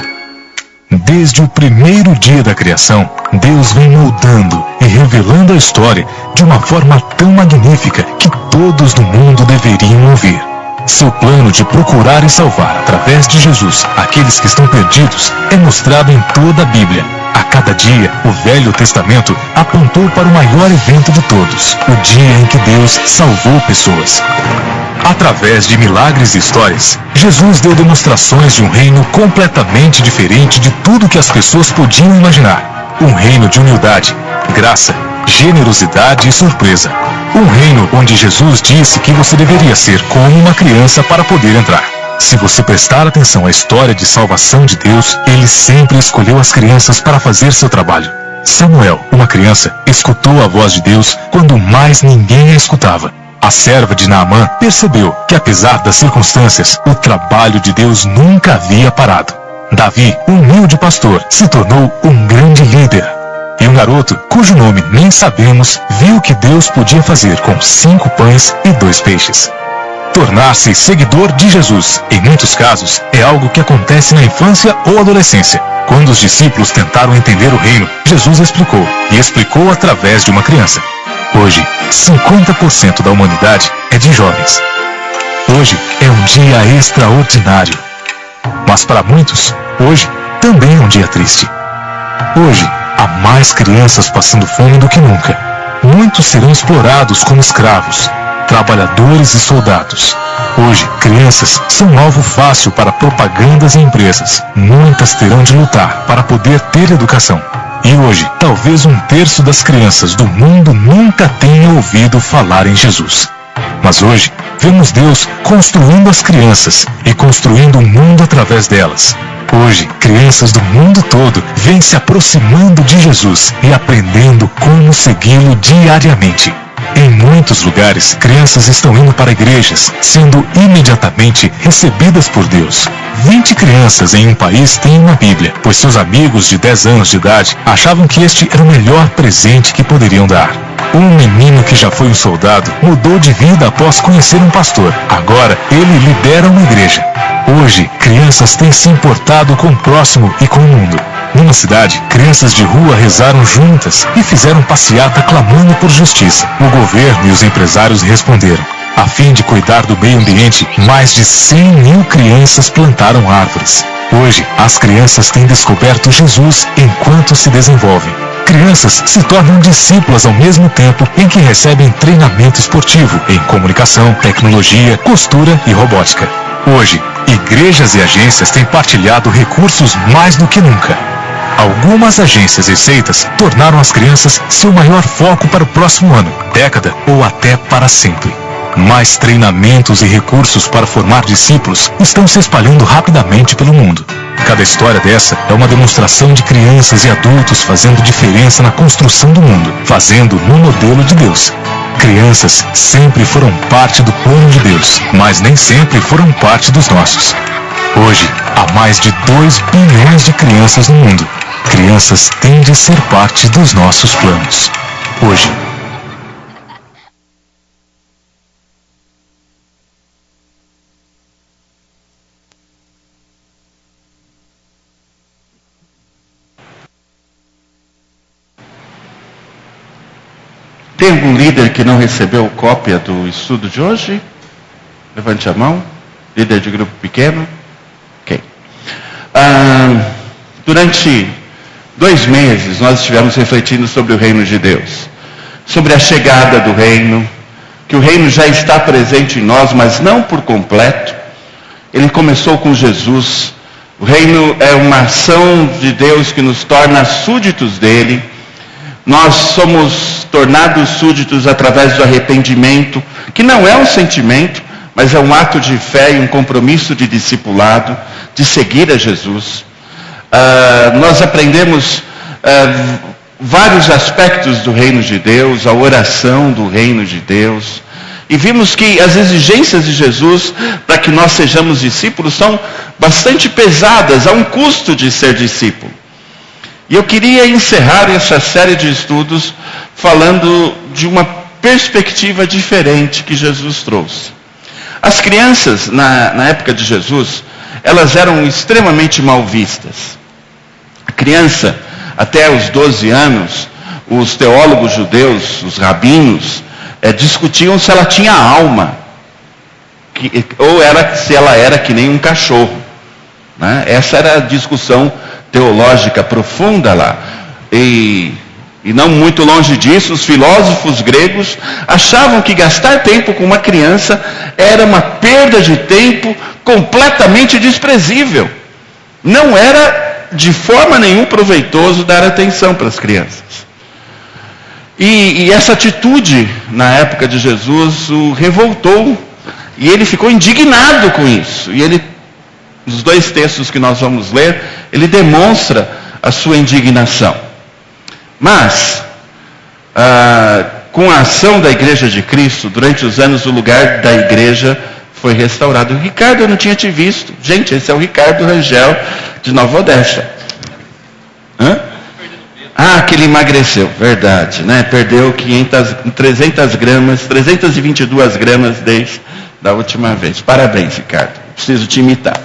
Desde o primeiro dia da criação, Deus vem moldando e revelando a história de uma forma tão magnífica que todos no mundo deveriam ouvir. Seu plano de procurar e salvar, através de Jesus, aqueles que estão perdidos, é mostrado em toda a Bíblia. A cada dia, o Velho Testamento apontou para o maior evento de todos, o dia em que Deus salvou pessoas. Através de milagres e histórias, Jesus deu demonstrações de um reino completamente diferente de tudo que as pessoas podiam imaginar. Um reino de humildade, graça, generosidade e surpresa. Um reino onde Jesus disse que você deveria ser como uma criança para poder entrar. Se você prestar atenção à história de salvação de Deus, Ele sempre escolheu as crianças para fazer seu trabalho. Samuel, uma criança, escutou a voz de Deus quando mais ninguém a escutava. A serva de Naamã percebeu que, apesar das circunstâncias, o trabalho de Deus nunca havia parado. Davi, um humilde pastor, se tornou um grande líder. E um garoto, cujo nome nem sabemos, viu o que Deus podia fazer com 5 pães e 2 peixes. Tornar-se seguidor de Jesus, em muitos casos, é algo que acontece na infância ou adolescência. Quando os discípulos tentaram entender o reino, Jesus explicou, e explicou através de uma criança. Hoje, 50% da humanidade é de jovens. Hoje é um dia extraordinário. Mas para muitos, hoje também é um dia triste. Hoje, há mais crianças passando fome do que nunca. Muitos serão explorados como escravos, trabalhadores e soldados. Hoje, crianças são alvo fácil para propagandas e empresas. Muitas terão de lutar para poder ter educação. E hoje, talvez 1/3 das crianças do mundo nunca tenha ouvido falar em Jesus. Mas hoje, vemos Deus construindo as crianças e construindo um mundo através delas. Hoje, crianças do mundo todo vêm se aproximando de Jesus e aprendendo como segui-lo diariamente. Em muitos lugares, crianças estão indo para igrejas, sendo imediatamente recebidas por Deus. 20 crianças em um país têm uma Bíblia, pois seus amigos de 10 anos de idade achavam que este era o melhor presente que poderiam dar. Um menino que já foi um soldado mudou de vida após conhecer um pastor. Agora, ele lidera uma igreja. Hoje, crianças têm se importado com o próximo e com o mundo. Numa cidade, crianças de rua rezaram juntas e fizeram passeata clamando por justiça. O governo e os empresários responderam. A fim de cuidar do meio ambiente, mais de 100 mil crianças plantaram árvores. Hoje, as crianças têm descoberto Jesus enquanto se desenvolvem. Crianças se tornam discípulas ao mesmo tempo em que recebem treinamento esportivo em comunicação, tecnologia, costura e robótica. Hoje, igrejas e agências têm partilhado recursos mais do que nunca. Algumas agências e seitas tornaram as crianças seu maior foco para o próximo ano, década ou até para sempre. Mais treinamentos e recursos para formar discípulos estão se espalhando rapidamente pelo mundo. Cada história dessa é uma demonstração de crianças e adultos fazendo diferença na construção do mundo, fazendo no modelo de Deus. Crianças sempre foram parte do plano de Deus, mas nem sempre foram parte dos nossos. Hoje, há mais de 2 bilhões de crianças no mundo. Crianças têm de ser parte dos nossos planos. Hoje. Tem algum líder que não recebeu cópia do estudo de hoje? Levante a mão. Líder de grupo pequeno? Ok. Durante 2 meses nós estivemos refletindo sobre o reino de Deus. Sobre a chegada do reino. Que o reino já está presente em nós, mas não por completo. Ele começou com Jesus. O reino é uma ação de Deus que nos torna súditos dele. Nós somos tornados súditos através do arrependimento, que não é um sentimento, mas é um ato de fé e um compromisso de discipulado, de seguir a Jesus. Nós aprendemos vários aspectos do reino de Deus, a oração do reino de Deus, e vimos que as exigências de Jesus para que nós sejamos discípulos são bastante pesadas, há um custo de ser discípulo. E eu queria encerrar essa série de estudos falando de uma perspectiva diferente que Jesus trouxe. As crianças, na época de Jesus, elas eram extremamente mal vistas. A criança, até os 12 anos, os teólogos judeus, os rabinos, discutiam se ela tinha alma, ou se ela era que nem um cachorro. Né? Essa era a discussão teológica profunda lá. E não muito longe disso, os filósofos gregos achavam que gastar tempo com uma criança era uma perda de tempo completamente desprezível. Não era de forma nenhuma proveitoso dar atenção para as crianças. E essa atitude, na época de Jesus, o revoltou. E ele ficou indignado com isso. E ele, nos 2 textos que nós vamos ler, ele demonstra a sua indignação. Mas, com a ação da Igreja de Cristo, durante os anos o lugar da igreja foi restaurado. Ricardo, eu não tinha te visto. Gente, esse é o Ricardo Rangel, de Nova Odessa. Hã? Que ele emagreceu, verdade, né? Perdeu 322 gramas desde da última vez. Parabéns, Ricardo. Preciso te imitar.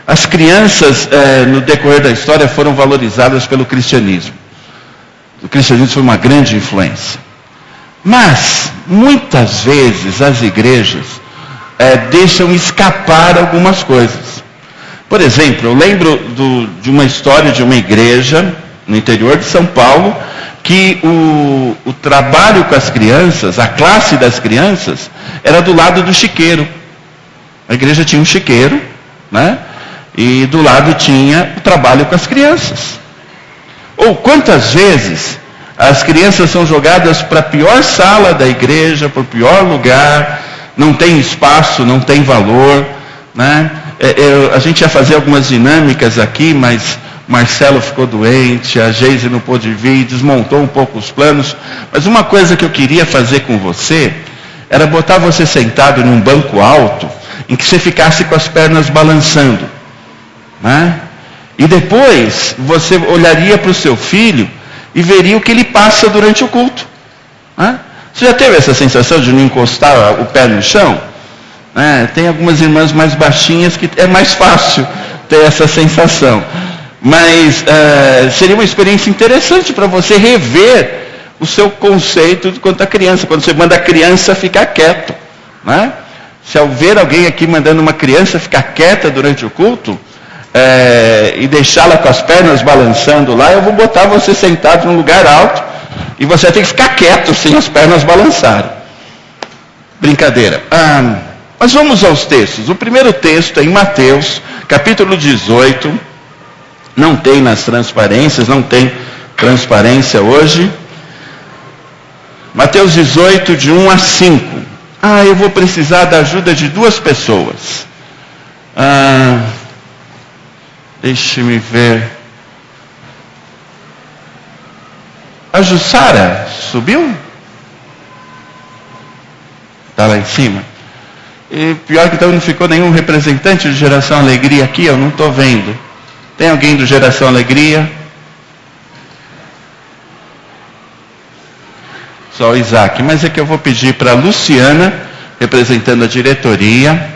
As crianças, no decorrer da história, foram valorizadas pelo cristianismo. O cristianismo foi uma grande influência. Mas, muitas vezes, as igrejas deixam escapar algumas coisas. Por exemplo, eu lembro de uma história de uma igreja no interior de São Paulo, que o trabalho com as crianças, a classe das crianças, era do lado do chiqueiro. A igreja tinha um chiqueiro, né? E do lado tinha o trabalho com as crianças. Ou quantas vezes as crianças são jogadas para a pior sala da igreja, para o pior lugar, não tem espaço, não tem valor, né? A gente ia fazer algumas dinâmicas aqui, mas Marcelo ficou doente, a Geise não pôde vir, desmontou um pouco os planos. Mas uma coisa que eu queria fazer com você era botar você sentado num banco alto, em que você ficasse com as pernas balançando, né? E depois você olharia para o seu filho e veria o que ele passa durante o culto, né? Você já teve essa sensação de não encostar o pé no chão? Tem algumas irmãs mais baixinhas que é mais fácil ter essa sensação. Mas seria uma experiência interessante para você rever o seu conceito quanto à criança. Quando você manda a criança ficar quieto, né? Se ao ver alguém aqui mandando uma criança ficar quieta durante o culto, e deixá-la com as pernas balançando lá, eu vou botar você sentado num lugar alto e você tem que ficar quieto sem as pernas balançarem. Brincadeira. Mas vamos aos textos. O primeiro texto é em Mateus, capítulo 18. Não tem nas transparências, não tem transparência hoje. Mateus 18, de 1 a 5. Eu vou precisar da ajuda de 2 pessoas. Deixe-me ver. A Jussara subiu? Está lá em cima. E pior que então não ficou nenhum representante de Geração Alegria aqui, eu não estou vendo. Tem alguém do Geração Alegria? Só o Isaac. Mas é que eu vou pedir para a Luciana, representando a diretoria,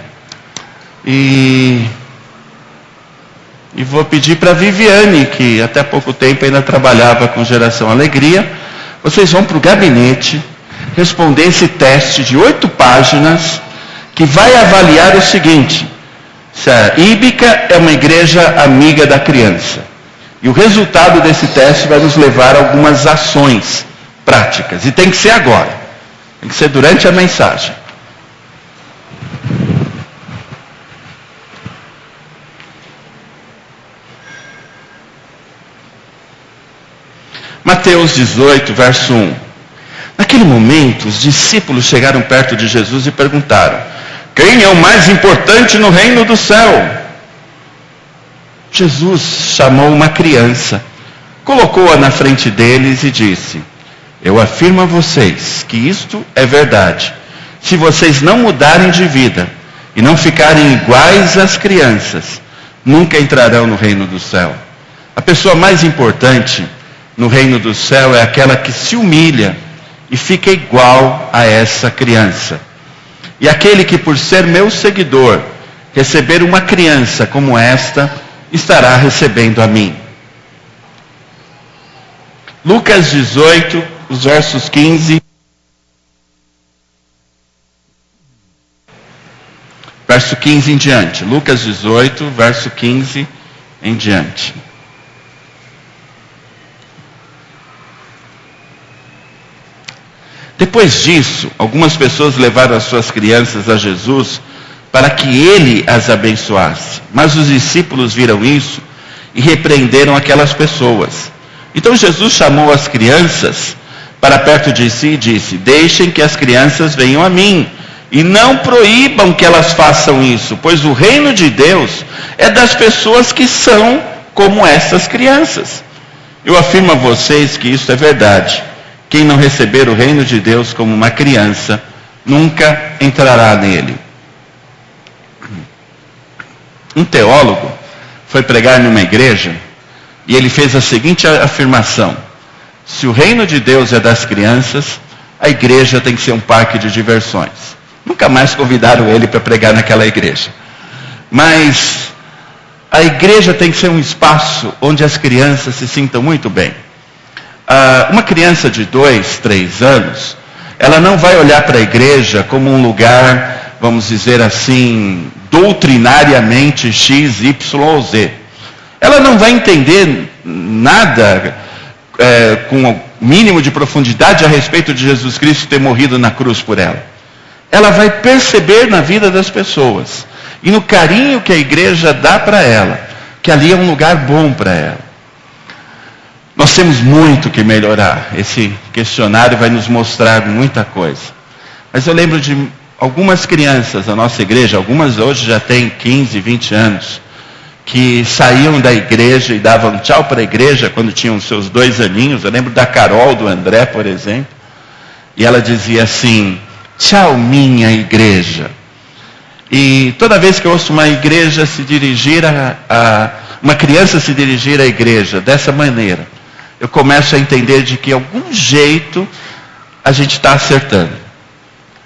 e E vou pedir para a Viviane, que até pouco tempo ainda trabalhava com Geração Alegria, vocês vão para o gabinete responder esse teste de 8 páginas, que vai avaliar o seguinte: se a Íbica é uma igreja amiga da criança. E o resultado desse teste vai nos levar a algumas ações práticas. E tem que ser agora. Tem que ser durante a mensagem. Mateus 18, verso 1. Naquele momento, os discípulos chegaram perto de Jesus e perguntaram: quem é o mais importante no reino do céu? Jesus chamou uma criança, colocou-a na frente deles e disse: eu afirmo a vocês que isto é verdade. Se vocês não mudarem de vida e não ficarem iguais às crianças, nunca entrarão no reino do céu. A pessoa mais importante no reino do céu é aquela que se humilha e fica igual a essa criança. E aquele que, por ser meu seguidor, receber uma criança como esta, estará recebendo a mim. Lucas 18, os versos 15. Verso 15 em diante. Lucas 18, verso 15 em diante. Depois disso, algumas pessoas levaram as suas crianças a Jesus para que ele as abençoasse. Mas os discípulos viram isso e repreenderam aquelas pessoas. Então Jesus chamou as crianças para perto de si e disse: deixem que as crianças venham a mim e não proíbam que elas façam isso, pois o reino de Deus é das pessoas que são como essas crianças. Eu afirmo a vocês que isso é verdade. Quem não receber o reino de Deus como uma criança, nunca entrará nele. Um teólogo foi pregar numa igreja e ele fez a seguinte afirmação: se o reino de Deus é das crianças, a igreja tem que ser um parque de diversões. Nunca mais convidaram ele para pregar naquela igreja. Mas a igreja tem que ser um espaço onde as crianças se sintam muito bem. Uma criança de 2, 3 anos, ela não vai olhar para a igreja como um lugar, vamos dizer assim, doutrinariamente X, Y ou Z. Ela não vai entender nada com o mínimo de profundidade a respeito de Jesus Cristo ter morrido na cruz por ela. Ela vai perceber na vida das pessoas e no carinho que a igreja dá para ela, que ali é um lugar bom para ela. Nós temos muito que melhorar. Esse questionário vai nos mostrar muita coisa. Mas eu lembro de algumas crianças da nossa igreja, algumas hoje já têm 15, 20 anos, que saíam da igreja e davam tchau para a igreja quando tinham seus 2 aninhos. Eu lembro da Carol, do André, por exemplo. E ela dizia assim: tchau, minha igreja. E toda vez que eu ouço uma igreja se dirigir uma criança se dirigir à igreja dessa maneira, eu começo a entender de que, de algum jeito, a gente está acertando.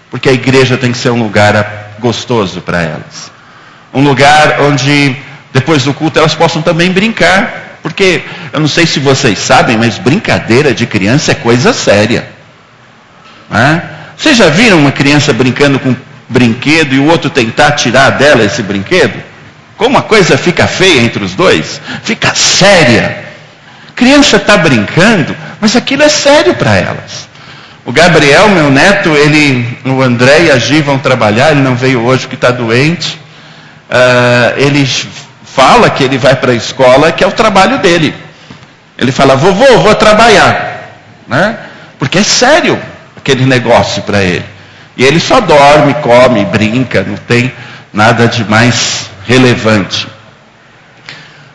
Porque a igreja tem que ser um lugar gostoso para elas. Um lugar onde, depois do culto, elas possam também brincar. Porque, eu não sei se vocês sabem, mas brincadeira de criança é coisa séria. Não é? Vocês já viram uma criança brincando com um brinquedo e o outro tentar tirar dela esse brinquedo? Como a coisa fica feia entre os dois? Fica séria. Criança está brincando, mas aquilo é sério para elas. O Gabriel, meu neto, o André e a Gi vão trabalhar, ele não veio hoje porque está doente. Ele fala que ele vai para a escola, que é o trabalho dele. Ele fala: vovô, vou trabalhar. Né? Porque é sério aquele negócio para ele. E ele só dorme, come, brinca, não tem nada de mais relevante.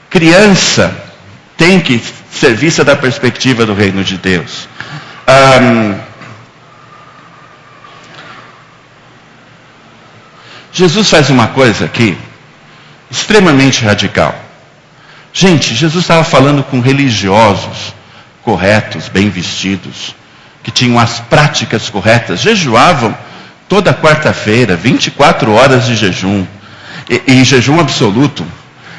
Criança tem que ser vista da perspectiva do reino de Deus. Jesus faz uma coisa aqui extremamente radical. Gente, Jesus estava falando com religiosos corretos, bem vestidos, que tinham as práticas corretas, jejuavam toda quarta-feira, 24 horas de jejum, e jejum absoluto.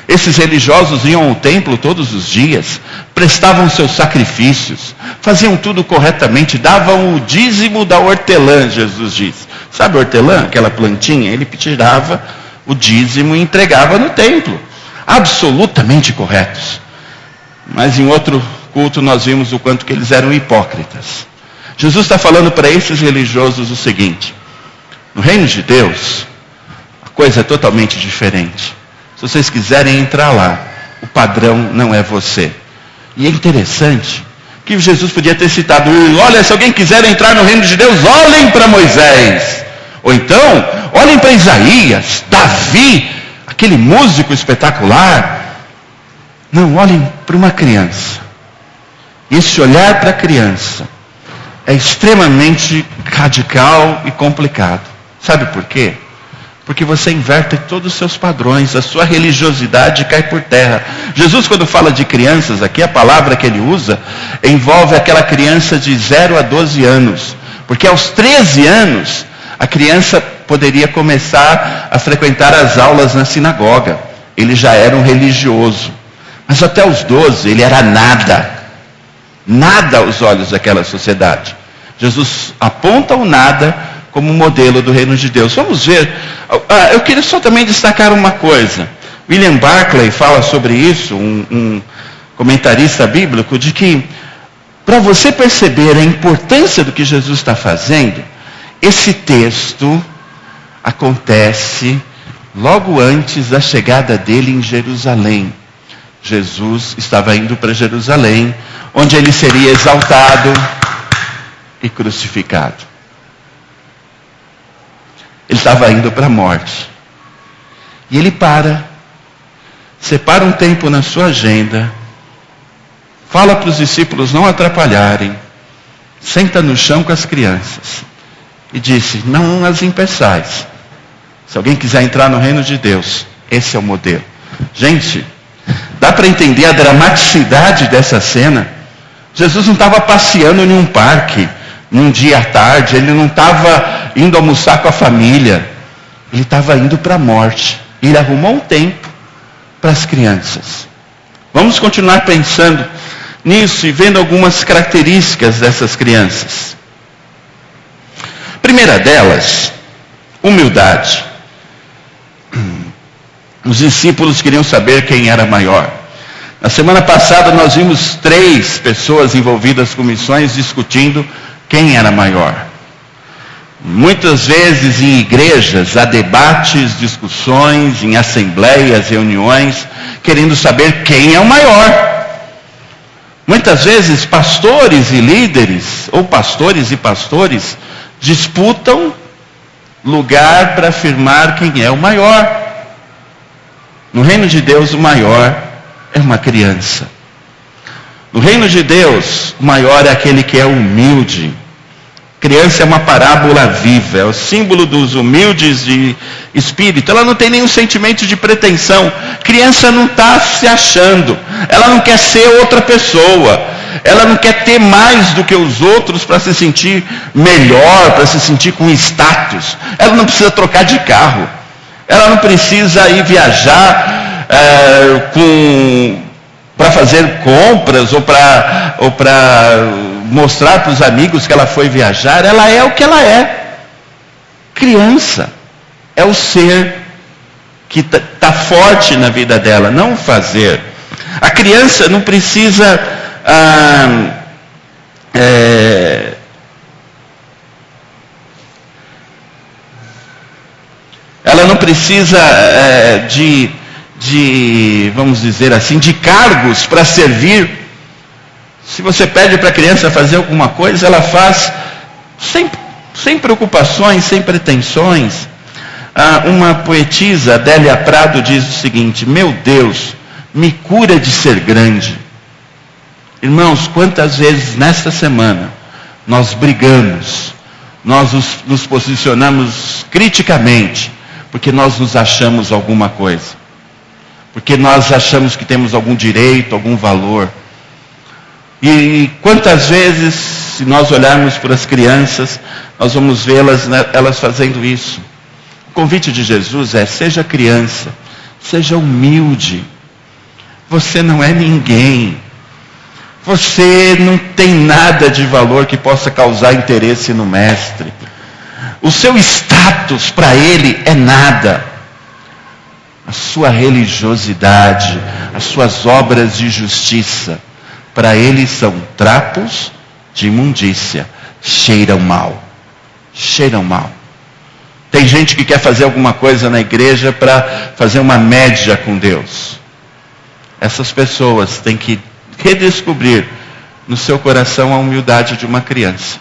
Esses religiosos iam ao templo todos os dias, prestavam seus sacrifícios, faziam tudo corretamente, davam o dízimo da hortelã, Jesus diz. Sabe a hortelã, aquela plantinha? Ele tirava o dízimo e entregava no templo. Absolutamente corretos. Mas em outro culto nós vimos o quanto que eles eram hipócritas. Jesus está falando para esses religiosos o seguinte: no reino de Deus, a coisa é totalmente diferente. Se vocês quiserem entrar lá, o padrão não é você. E é interessante que Jesus podia ter citado: olha, se alguém quiser entrar no reino de Deus, olhem para Moisés. Ou então, olhem para Isaías, Davi, aquele músico espetacular. Não, olhem para uma criança. E esse olhar para a criança é extremamente radical e complicado. Sabe por quê? Porque você inverte todos os seus padrões, a sua religiosidade cai por terra. Jesus, quando fala de crianças aqui, a palavra que ele usa envolve aquela criança de 0 a 12 anos. Porque aos 13 anos, a criança poderia começar a frequentar as aulas na sinagoga. Ele já era um religioso. Mas até os 12, ele era nada. Nada aos olhos daquela sociedade. Jesus aponta o nada como modelo do reino de Deus. Vamos ver. Eu queria só também destacar uma coisa. William Barclay fala sobre isso, um comentarista bíblico, de que para você perceber a importância do que Jesus está fazendo, esse texto acontece logo antes da chegada dele em Jerusalém. Jesus estava indo para Jerusalém, onde ele seria exaltado e crucificado. Ele estava indo para a morte. E ele separa um tempo na sua agenda, fala para os discípulos não atrapalharem, senta no chão com as crianças e disse: não as impeçais. Se alguém quiser entrar no reino de Deus, esse é o modelo. Gente, dá para entender a dramaticidade dessa cena. Jesus não estava passeando em um parque num dia à tarde, ele não estava indo almoçar com a família, ele estava indo para a morte. Ele arrumou um tempo para as crianças. Vamos continuar pensando nisso e vendo algumas características dessas crianças. Primeira delas, humildade. Os discípulos queriam saber quem era maior. Na semana passada nós vimos 3 pessoas envolvidas com missões discutindo quem era maior. Muitas vezes em igrejas há debates, discussões, em assembleias, reuniões, querendo saber quem é o maior. Muitas vezes pastores e líderes, ou pastores e pastores, disputam lugar para afirmar quem é o maior. No reino de Deus, o maior é uma criança. No reino de Deus, o maior é aquele que é humilde. Criança é uma parábola viva, é o símbolo dos humildes de espírito. Ela não tem nenhum sentimento de pretensão. Criança não está se achando. Ela não quer ser outra pessoa. Ela não quer ter mais do que os outros para se sentir melhor, para se sentir com status. Ela não precisa trocar de carro. Ela não precisa ir viajar para fazer compras ou para mostrar para os amigos que ela foi viajar. Ela é o que ela é. Criança é o ser que está forte na vida dela, não o fazer. A criança não precisa ela não precisa vamos dizer assim, de cargos para servir. Se você pede para a criança fazer alguma coisa, ela faz sem preocupações, sem pretensões. Uma poetisa, Adélia Prado, diz o seguinte: meu Deus, me cura de ser grande. Irmãos, quantas vezes nesta semana nós brigamos, nós nos posicionamos criticamente, porque nós nos achamos alguma coisa, porque nós achamos que temos algum direito, algum valor. E quantas vezes, se nós olharmos para as crianças, nós vamos vê-las, elas fazendo isso. O convite de Jesus é: seja criança, seja humilde, Você não é ninguém. Você não tem nada de valor que possa causar interesse no mestre. O seu status para ele é nada. A sua religiosidade, as suas obras de justiça, para ele são trapos de imundícia. Cheiram mal. Cheiram mal. Tem gente que quer fazer alguma coisa na igreja para fazer uma média com Deus. Essas pessoas têm que redescobrir no seu coração a humildade de uma criança.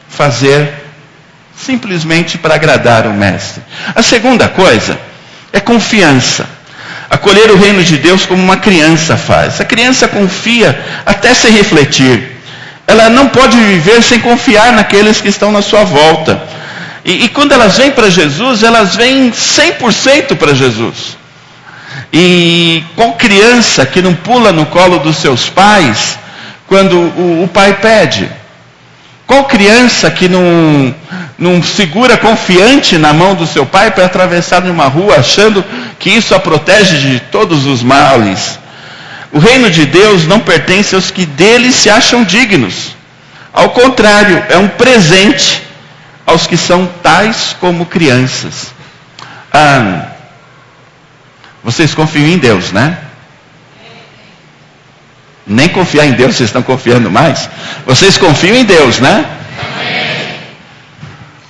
Fazer simplesmente para agradar o mestre. A segunda coisa é confiança. Acolher o reino de Deus como uma criança faz. A criança confia até se refletir. Ela não pode viver sem confiar naqueles que estão na sua volta. E quando elas vêm para Jesus, elas vêm 100% para Jesus. E qual criança que não pula no colo dos seus pais quando o pai pede? Qual criança que não segura confiante na mão do seu pai para atravessar uma rua achando que isso a protege de todos os males? O reino de Deus não pertence aos que dele se acham dignos. Ao contrário, é um presente aos que são tais como crianças. Vocês confiam em Deus, né? Nem confiar em Deus vocês estão confiando mais. Vocês confiam em Deus, né?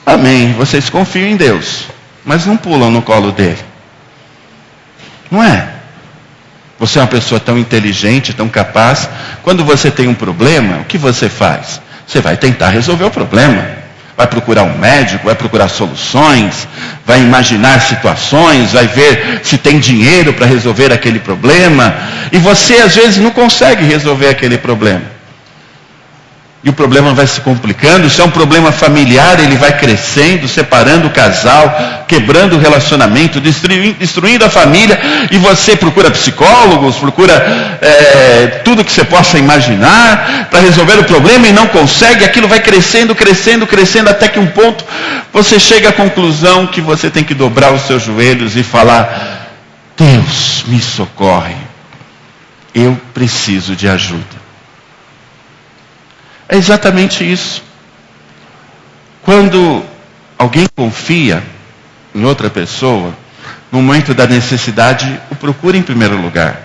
Amém. Vocês confiam em Deus, mas não pulam no colo dele. Não é? Você é uma pessoa tão inteligente, tão capaz. Quando você tem um problema, o que você faz? Você vai tentar resolver o problema. Vai procurar um médico, vai procurar soluções, vai imaginar situações, vai ver se tem dinheiro para resolver aquele problema. E você às vezes não consegue resolver aquele problema. E o problema vai se complicando. Se é um problema familiar, ele vai crescendo, separando o casal, quebrando o relacionamento, destruindo a família. E você procura psicólogos, procura tudo que você possa imaginar para resolver o problema e não consegue. Aquilo vai crescendo, crescendo, crescendo, até que um ponto você chega à conclusão que você tem que dobrar os seus joelhos e falar: Deus, me socorre. Eu preciso de ajuda. É exatamente isso. Quando alguém confia em outra pessoa, no momento da necessidade, o procura em primeiro lugar.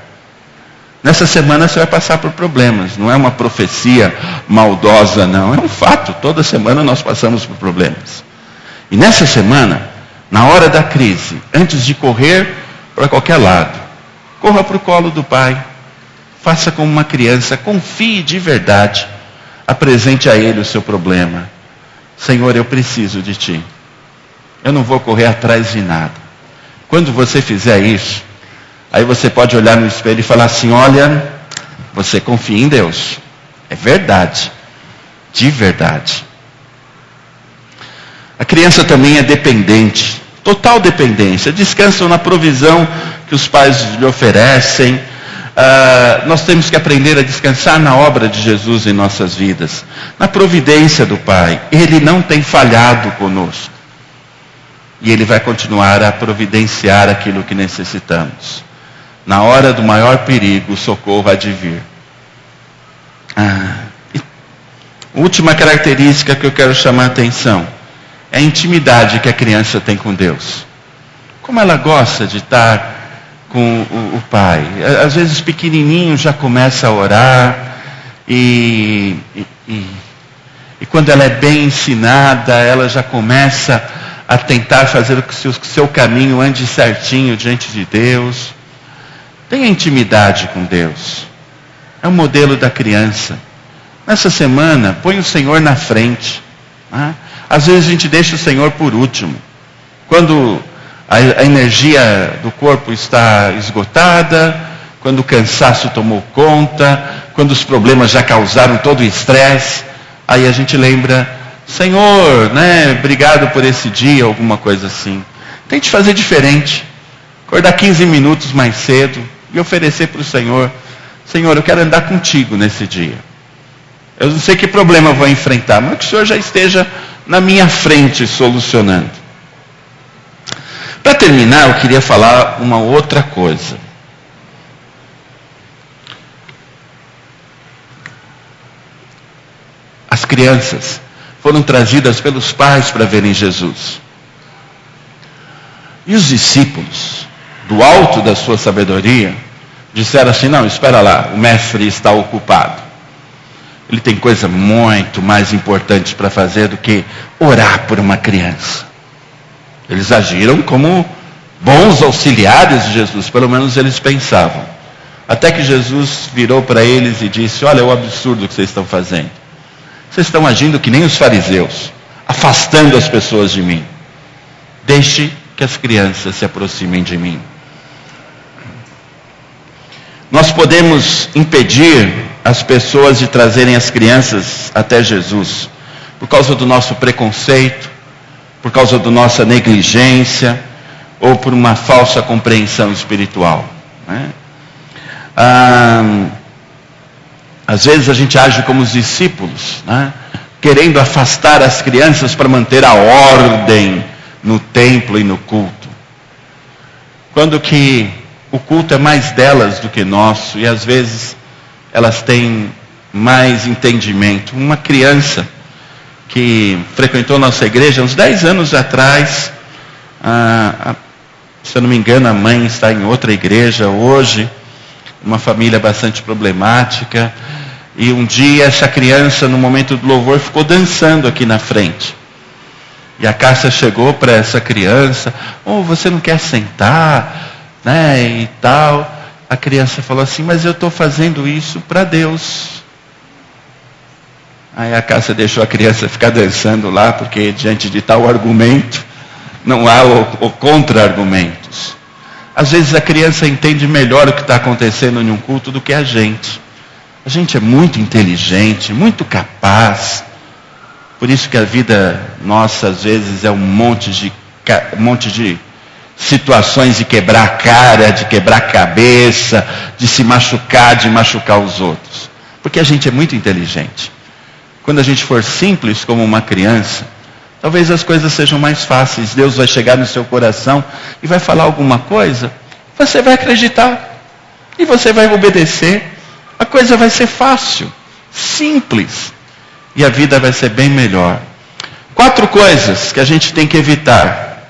Nessa semana você vai passar por problemas. Não é uma profecia maldosa, não. É um fato. Toda semana nós passamos por problemas. E nessa semana, na hora da crise, antes de correr para qualquer lado, corra para o colo do Pai. Faça como uma criança. Confie de verdade. Apresente a Ele o seu problema. Senhor, eu preciso de Ti. Eu não vou correr atrás de nada. Quando você fizer isso, aí você pode olhar no espelho e falar assim: olha, você confia em Deus. É verdade. De verdade. A criança também é dependente. Total dependência. Descansam na provisão que os pais lhe oferecem. Nós temos que aprender a descansar na obra de Jesus em nossas vidas, na providência do Pai. Ele não tem falhado conosco. E Ele vai continuar a providenciar aquilo que necessitamos. Na hora do maior perigo, o socorro há de vir. Última característica que eu quero chamar a atenção é a intimidade que a criança tem com Deus. Como ela gosta de estar com o Pai. Às vezes pequenininho já começa a orar e quando ela é bem ensinada, ela já começa a tentar fazer com que o seu caminho ande certinho diante de Deus. Tenha intimidade com Deus. É o modelo da criança. Nessa semana, põe o Senhor na frente. Né? Às vezes a gente deixa o Senhor por último. Quando a energia do corpo está esgotada, quando o cansaço tomou conta, quando os problemas já causaram todo o estresse, aí a gente lembra: Senhor, né, obrigado por esse dia, alguma coisa assim. Tente fazer diferente. Acordar 15 minutos mais cedo e oferecer para o Senhor: Senhor, eu quero andar contigo nesse dia. Eu não sei que problema eu vou enfrentar, mas que o Senhor já esteja na minha frente solucionando. Para terminar, eu queria falar uma outra coisa. As crianças foram trazidas pelos pais para verem Jesus. E os discípulos, do alto da sua sabedoria, disseram assim: não, espera lá, o mestre está ocupado. Ele tem coisa muito mais importante para fazer do que orar por uma criança. Eles agiram como bons auxiliares de Jesus, pelo menos eles pensavam. Até que Jesus virou para eles e disse: olha o absurdo que vocês estão fazendo. Vocês estão agindo que nem os fariseus, afastando as pessoas de mim. Deixe que as crianças se aproximem de mim. Nós podemos impedir as pessoas de trazerem as crianças até Jesus por causa do nosso preconceito, por causa da nossa negligência ou por uma falsa compreensão espiritual, né? Às vezes a gente age como os discípulos, né? Querendo afastar as crianças para manter a ordem no templo e no culto, quando que o culto é mais delas do que nosso, e às vezes elas têm mais entendimento. Uma criança que frequentou nossa igreja uns 10 anos atrás, se eu não me engano a mãe está em outra igreja hoje, uma família bastante problemática, e um dia essa criança no momento do louvor ficou dançando aqui na frente. E a Cássia chegou para essa criança: oh, você não quer sentar? Né, e tal. A criança falou assim: mas eu estou fazendo isso para Deus. Aí a Cássia deixou a criança ficar dançando lá, porque diante de tal argumento não há o contra-argumentos. Às vezes a criança entende melhor o que está acontecendo em um culto do que a gente. A gente é muito inteligente, muito capaz. Por isso que a vida nossa às vezes é um monte de situações de quebrar a cara, de quebrar a cabeça, de se machucar, de machucar os outros. Porque a gente é muito inteligente. Quando a gente for simples como uma criança, talvez as coisas sejam mais fáceis. Deus vai chegar no seu coração e vai falar alguma coisa, você vai acreditar e você vai obedecer. A coisa vai ser fácil, simples, e a vida vai ser bem melhor. 4 coisas que a gente tem que evitar,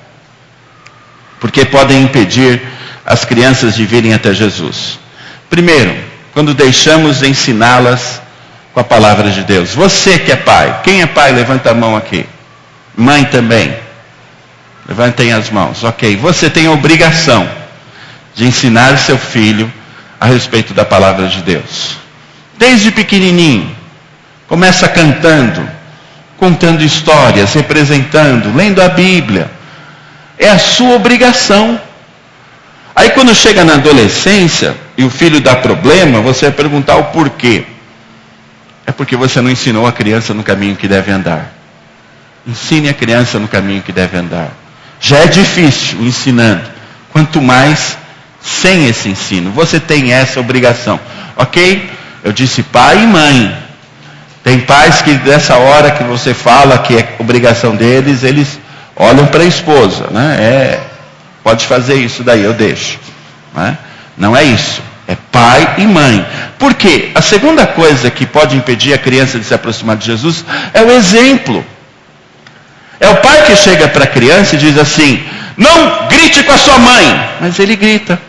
porque podem impedir as crianças de virem até Jesus. Primeiro, quando deixamos de ensiná-las com a palavra de Deus. Você que é pai, quem é pai, levanta a mão aqui. Mãe também, levantem as mãos. Ok, você tem a obrigação de ensinar seu filho a respeito da palavra de Deus. Desde pequenininho, começa cantando, contando histórias, representando, lendo a Bíblia. É a sua obrigação. Aí quando chega na adolescência e o filho dá problema, você vai perguntar o porquê. É porque você não ensinou a criança no caminho que deve andar. Ensine a criança no caminho que deve andar. Já é difícil ensinando, quanto mais sem esse ensino. Você tem essa obrigação, ok? Eu disse pai e mãe. Tem pais que dessa hora que você fala que é obrigação deles, eles olham para a esposa, né? Pode fazer isso daí, eu deixo, né? Não é isso, é pai e mãe. Por quê? A segunda coisa que pode impedir a criança de se aproximar de Jesus é o exemplo. É o pai que chega para a criança e diz assim: não grite com a sua mãe, mas ele grita.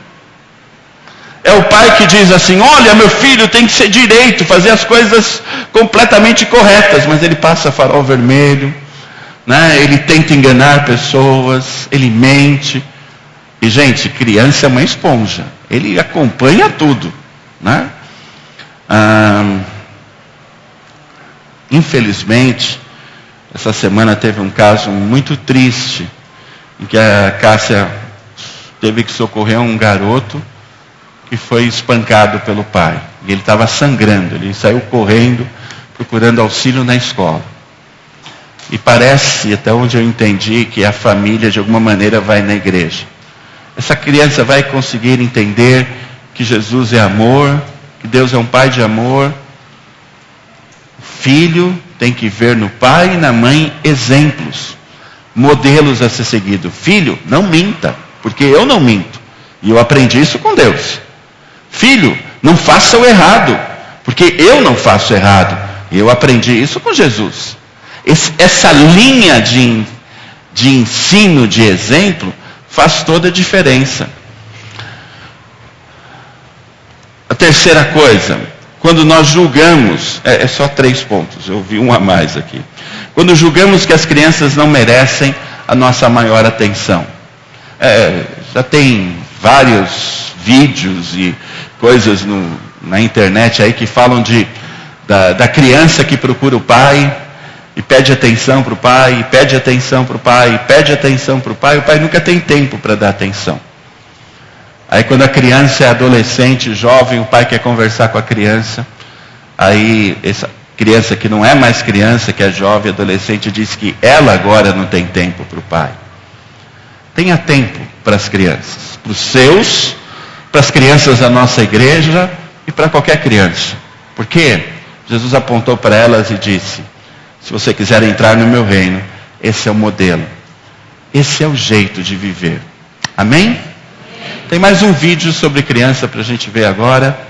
É o pai que diz assim: olha, meu filho tem que ser direito, fazer as coisas completamente corretas, mas ele passa farol vermelho, né? Ele tenta enganar pessoas, ele mente. E gente, criança é uma esponja, ele acompanha tudo, né? Infelizmente, essa semana teve um caso muito triste, em que a Cássia teve que socorrer um garoto que foi espancado pelo pai. E ele estava sangrando, ele saiu correndo, procurando auxílio na escola. E parece, até onde eu entendi, que a família de alguma maneira vai na igreja. Essa criança vai conseguir entender que Jesus é amor, que Deus é um pai de amor. O filho tem que ver no pai e na mãe exemplos, modelos a ser seguido. Filho, não minta, porque eu não minto. E eu aprendi isso com Deus. Filho, não faça o errado, porque eu não faço errado. E eu aprendi isso com Jesus. Essa linha de ensino, de exemplo, faz toda a diferença. A terceira coisa, quando nós julgamos, é só 3 pontos, eu vi um a mais aqui. Quando julgamos que as crianças não merecem a nossa maior atenção. Já tem vários vídeos e coisas na internet aí que falam da criança que procura o pai e pede atenção para o pai, e pede atenção para o pai, e pede atenção para o pai nunca tem tempo para dar atenção. Aí quando a criança é adolescente, jovem, o pai quer conversar com a criança, aí essa criança que não é mais criança, que é jovem, adolescente, diz que ela agora não tem tempo para o pai. Tenha tempo para as crianças, para os seus, para as crianças da nossa igreja e para qualquer criança. Porque Jesus apontou para elas e disse: se você quiser entrar no meu reino, esse é o modelo. Esse é o jeito de viver. Amém? Tem mais um vídeo sobre criança para a gente ver agora.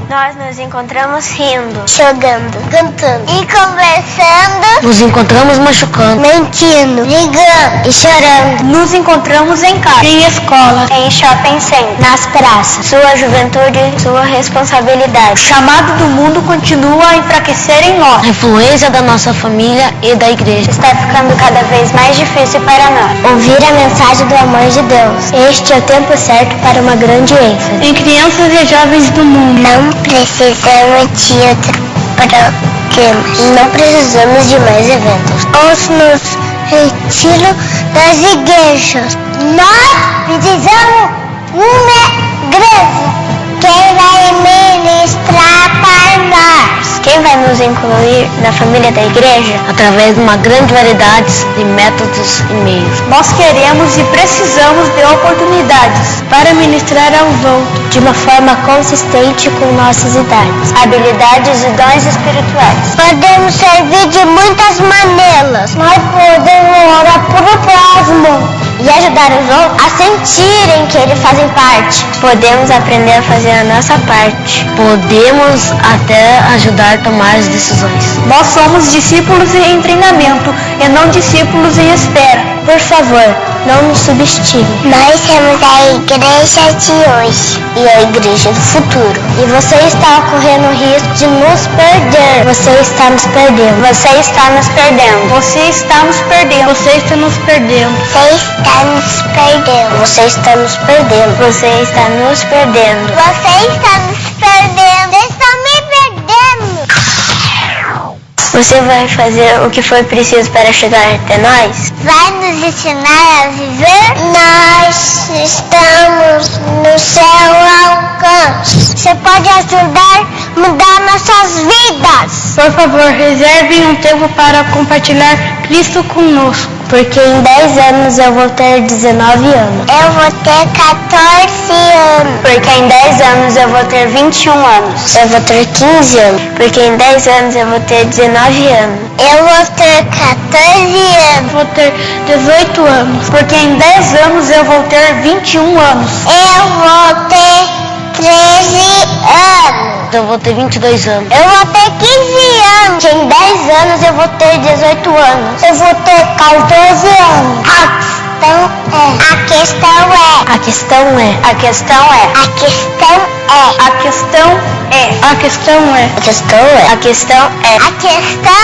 Nós nos encontramos rindo, jogando, cantando e conversando. Nos encontramos machucando, mentindo, ligando e chorando. Nos encontramos em casa, em escola, em shopping center, nas praças. Sua juventude, sua responsabilidade. O chamado do mundo continua a enfraquecer em nós. A influência da nossa família e da igreja está ficando cada vez mais difícil para nós. Ouvir a mensagem do amor de Deus. Este é o tempo certo para uma grande ênfase. Em crianças e jovens do mundo. Não precisamos de outros programas. Não precisamos de mais eventos. Ouça nos retiro das igrejas. Nós precisamos de uma igreja. Quem vai ministrar para nós? Quem vai nos incluir na família da igreja? Através de uma grande variedade de métodos e meios. Nós queremos e precisamos de oportunidades para ministrar aos outros de uma forma consistente com nossas idades, habilidades e dons espirituais. Podemos servir de muitas maneiras. Nós podemos orar por o próximo e ajudar os outros a sentirem que eles fazem parte. Podemos aprender a fazer a nossa parte. Podemos até ajudar a tomar as decisões. Nós somos discípulos em treinamento e não discípulos em espera. Por favor, não nos subestime. Nós somos a igreja de hoje e a igreja do futuro. E você está correndo o risco de nos perder. Você está nos perdendo. Você está nos perdendo. Você está nos perdendo. Você está nos perdendo. Você está nos perdendo. Você está nos perdendo. Você está nos perdendo. Você está nos perdendo. Você está me perdendo. Você vai fazer o que for preciso para chegar até nós? Vai nos ensinar a viver? Nós estamos no seu alcance. Você pode ajudar a mudar nossas vidas. Por favor, reserve um tempo para compartilhar Cristo conosco. Porque em 10 anos eu vou ter 19 anos. Eu vou ter 14 anos. Porque em 10 anos eu vou ter 21 anos. Eu vou ter 15 anos. Porque em 10 anos eu vou ter 19 anos. Eu vou ter 14 anos. Vou ter 18 anos. Porque em 10 anos eu vou ter 21 anos. Eu vou ter 13 anos. Eu vou ter 22 anos. Eu vou ter 15 anos. Em 10 anos eu vou ter 18 anos. Eu vou ter 14 anos. A questão é. A questão é. A questão é. A questão é. A questão é. A questão é. A questão é. A questão é. A questão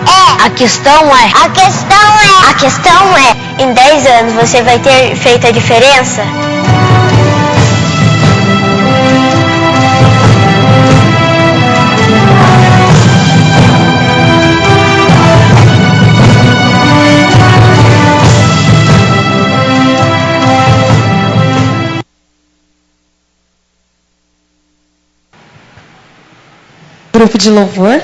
é. A questão é. A questão é. A questão é. Em 10 anos você vai ter feito a diferença? Grupo de louvor.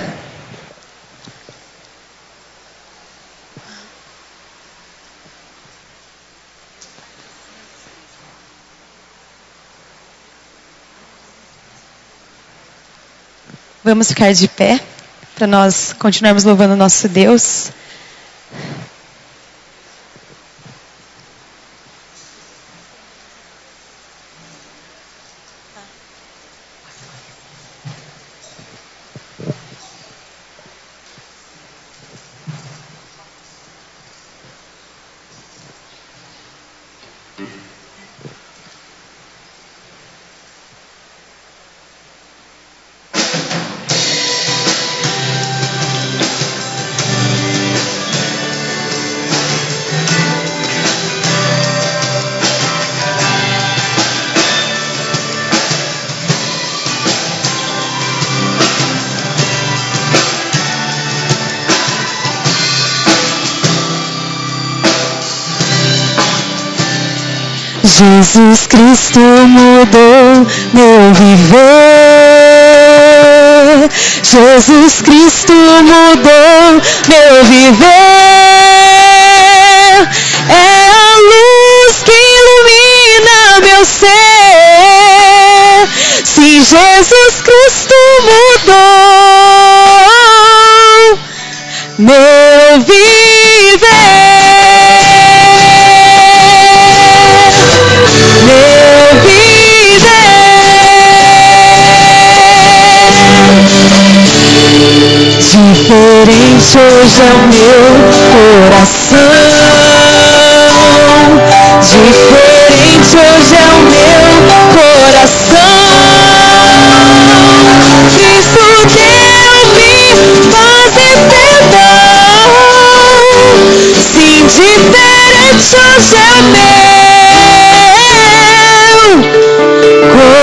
Vamos ficar de pé para nós continuarmos louvando o nosso Deus. Jesus Cristo mudou meu viver. Jesus Cristo mudou meu viver. É a luz que ilumina meu ser. Se Jesus Cristo mudou meu viver. Meu viver. Diferente hoje é o meu coração. Diferente hoje é o meu coração. Cristo deu-me paz e perdão. Sim, diferente hoje é o meu coração.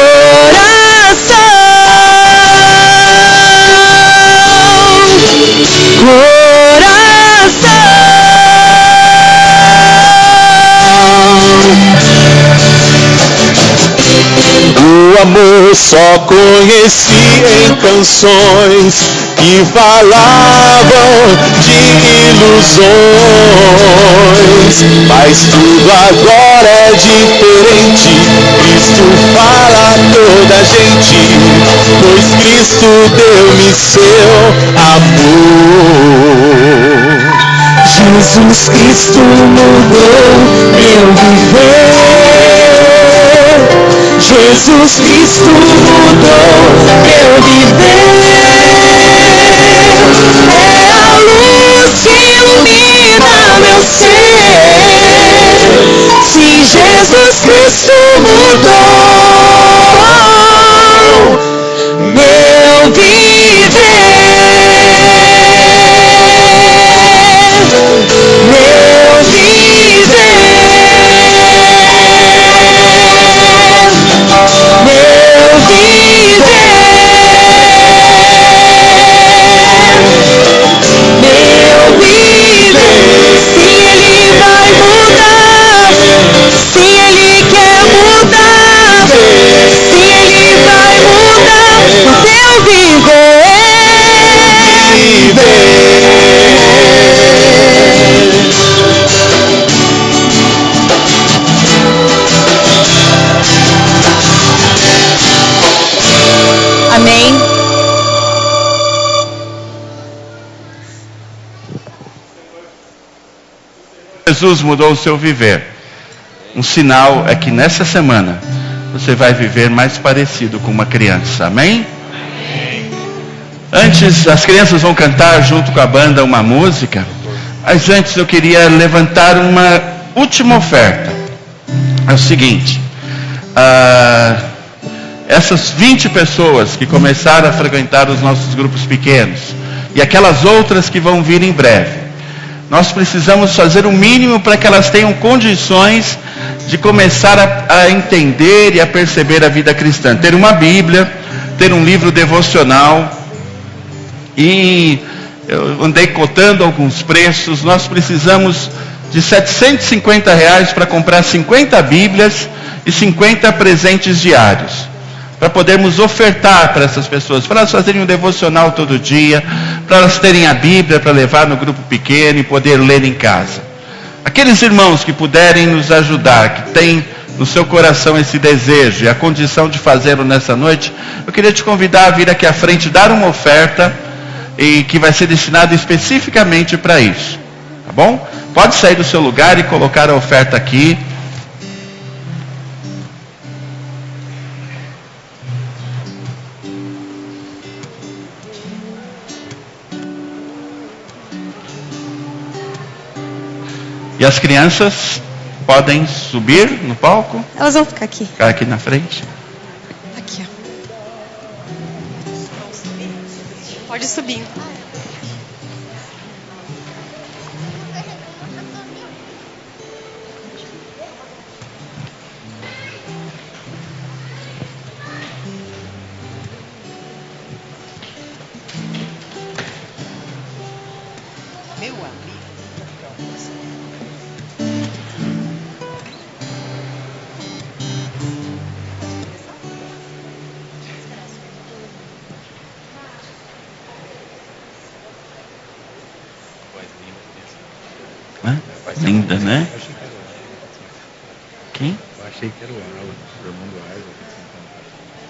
O amor só conheci em canções que falavam de ilusões, mas tudo agora é diferente. Cristo fala a toda gente, pois Cristo deu-me seu amor. Jesus Cristo mudou meu viver. Jesus Cristo mudou meu viver. É a luz que ilumina meu ser. Se Jesus Cristo mudou meu viver. Meu viver. Meu viver. Meu viver. Se Ele vai mudar, se Ele quer mudar, se Ele vai mudar o teu viver. Amém. Jesus mudou o seu viver. Um sinal é que nessa semana você vai viver mais parecido com uma criança. Amém? Antes, as crianças vão cantar junto com a banda uma música, mas antes eu queria levantar uma última oferta. É o seguinte, essas 20 pessoas que começaram a frequentar os nossos grupos pequenos e aquelas outras que vão vir em breve, nós precisamos fazer o mínimo para que elas tenham condições de começar a entender e a perceber a vida cristã. Ter uma Bíblia, ter um livro devocional. E eu andei cotando alguns preços. Nós precisamos de R$750 para comprar 50 Bíblias e 50 presentes diários, para podermos ofertar para essas pessoas, para elas fazerem um devocional todo dia, para elas terem a Bíblia para levar no grupo pequeno e poder ler em casa. Aqueles irmãos que puderem nos ajudar, que têm no seu coração esse desejo e a condição de fazê-lo nessa noite, eu queria te convidar a vir aqui à frente, dar uma oferta, e que vai ser destinada especificamente para isso, tá bom? Pode sair do seu lugar e colocar a oferta aqui. E as crianças podem subir no palco? Elas vão ficar aqui. Ficar aqui na frente. Aqui, ó. Pode subir. Meu amigo. Linda, né? Quem? Eu achei que era o Alan, o irmão do Isaac.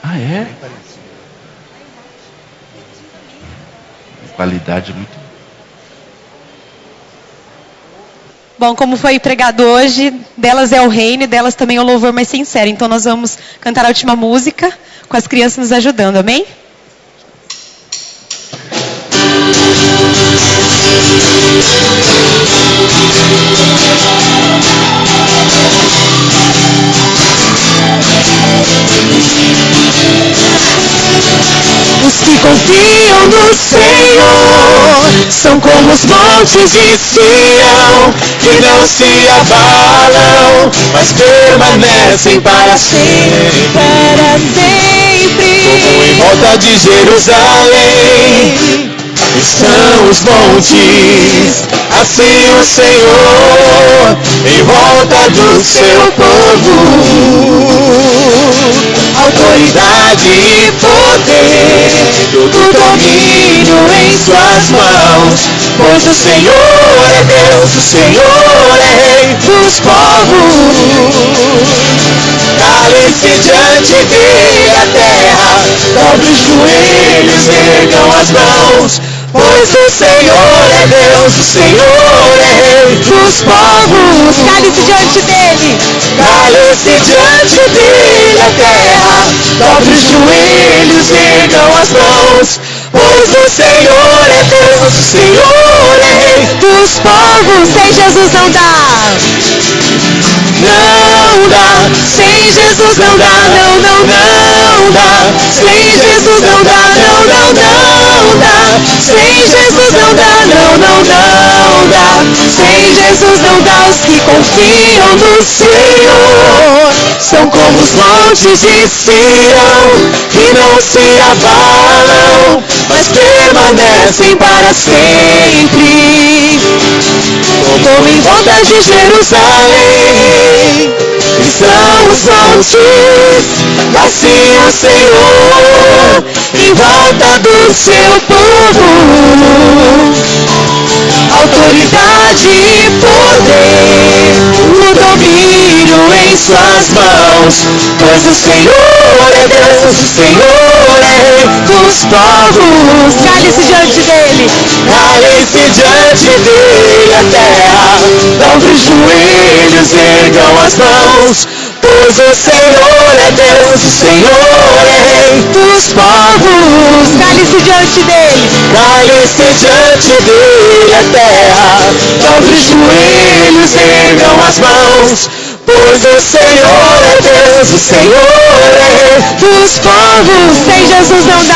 Ah, é? Bem parecido. Qualidade muito. Bom, como foi pregado hoje, delas é o reino e delas também é o louvor mais sincero. Então nós vamos cantar a última música com as crianças nos ajudando, amém? Os que confiam no Senhor são como os montes de Sião, que não se abalam, mas permanecem para sempre. Para sempre. Como em volta de Jerusalém estão os montes, assim o Senhor em volta do seu povo. Autoridade e poder, todo domínio em suas mãos, pois o Senhor é Deus, o Senhor é Rei dos povos. Cale-se diante dele a terra, dobre os joelhos, ergam as mãos, pois o Senhor é Deus, o Senhor é Rei dos povos. Cale-se diante dele. Cale-se diante dele a terra, dobre os joelhos, ergam as mãos, pois o Senhor é Deus, o Senhor é Rei dos povos. Sem Jesus não dá. Não dá, sem Jesus não dá, não, não, não dá. Sem Jesus não dá, não, não, não dá. Sem Jesus não dá, não, não, não dá. Sem Jesus não dá. Os que confiam no Senhor são como os montes de Sião, que não se abalam, mas permanecem para sempre. Como em volta de Jerusalém estão os montes, assim o Senhor em volta do seu povo. Autoridade e poder, o domínio em suas mãos, pois o Senhor é Deus, o Senhor é Rei dos povos. Cale-se diante dele. Cale-se diante dele a terra, dobre os joelhos, ergam as mãos, pois o Senhor é Deus, o Senhor é Rei dos povos. Cale-se diante dele. Cale-se diante dele a terra, dobre os joelhos, ergam as mãos, pois o Senhor é Deus, o Senhor é Rei dos povos. Sem Jesus não dá.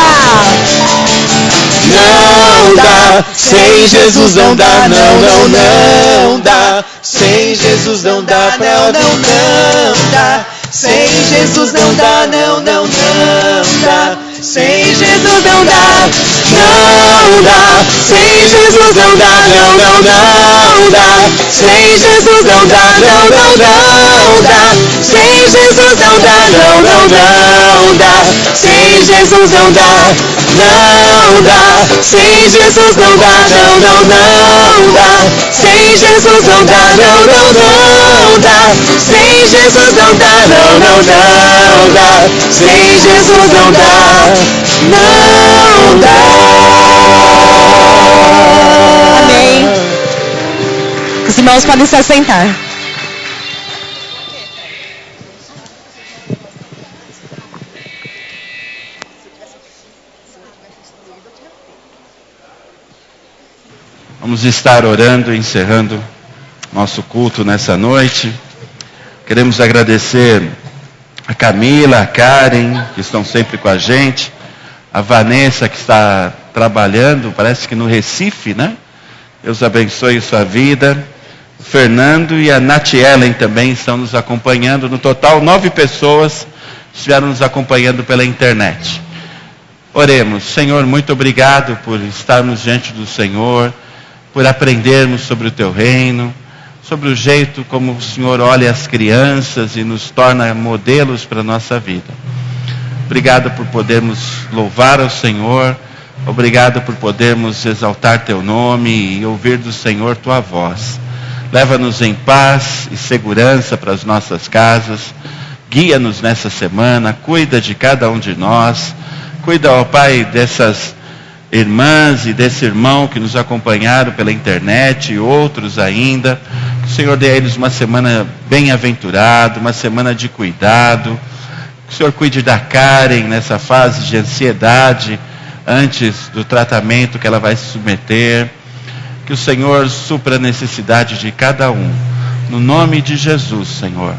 Não dá, sem Jesus não dá, não, não, não dá. Sem Jesus não dá, não, não, não dá. Sem Jesus não dá, não, não, não dá. Sem Jesus não dá, não dá. Sem Jesus não dá, não, não, não dá. Sem Jesus não dá, não, não, não dá. Sem Jesus não dá, não, não, não dá. Sem Jesus não dá, não dá. Sem Jesus não dá, não, não, não dá. Sem Jesus não dá, não, não, não dá. Sem Jesus não dá, não, não, não dá. Sem Jesus não dá, não dá. Amém. Os irmãos podem se assentar. Vamos estar orando e encerrando nosso culto nessa noite. Queremos agradecer a Camila, a Karen, que estão sempre com a gente, a Vanessa, que está trabalhando, parece que no Recife, né? Deus abençoe sua vida. O Fernando e a Nath Ellen também estão nos acompanhando. No total, 9 pessoas estiveram nos acompanhando pela internet. Oremos. Senhor, muito obrigado por estarmos diante do Senhor, por aprendermos sobre o Teu reino, sobre o jeito como o Senhor olha as crianças e nos torna modelos para a nossa vida. Obrigado por podermos louvar ao Senhor, obrigado por podermos exaltar Teu nome e ouvir do Senhor Tua voz. Leva-nos em paz e segurança para as nossas casas. Guia-nos nessa semana, cuida de cada um de nós. Cuida, ó Pai, dessas irmãs e desse irmão que nos acompanharam pela internet e outros ainda. Que o Senhor dê a eles uma semana bem-aventurada, uma semana de cuidado. Que o Senhor cuide da Karen nessa fase de ansiedade antes do tratamento que ela vai se submeter. Que o Senhor supra a necessidade de cada um. No nome de Jesus, Senhor.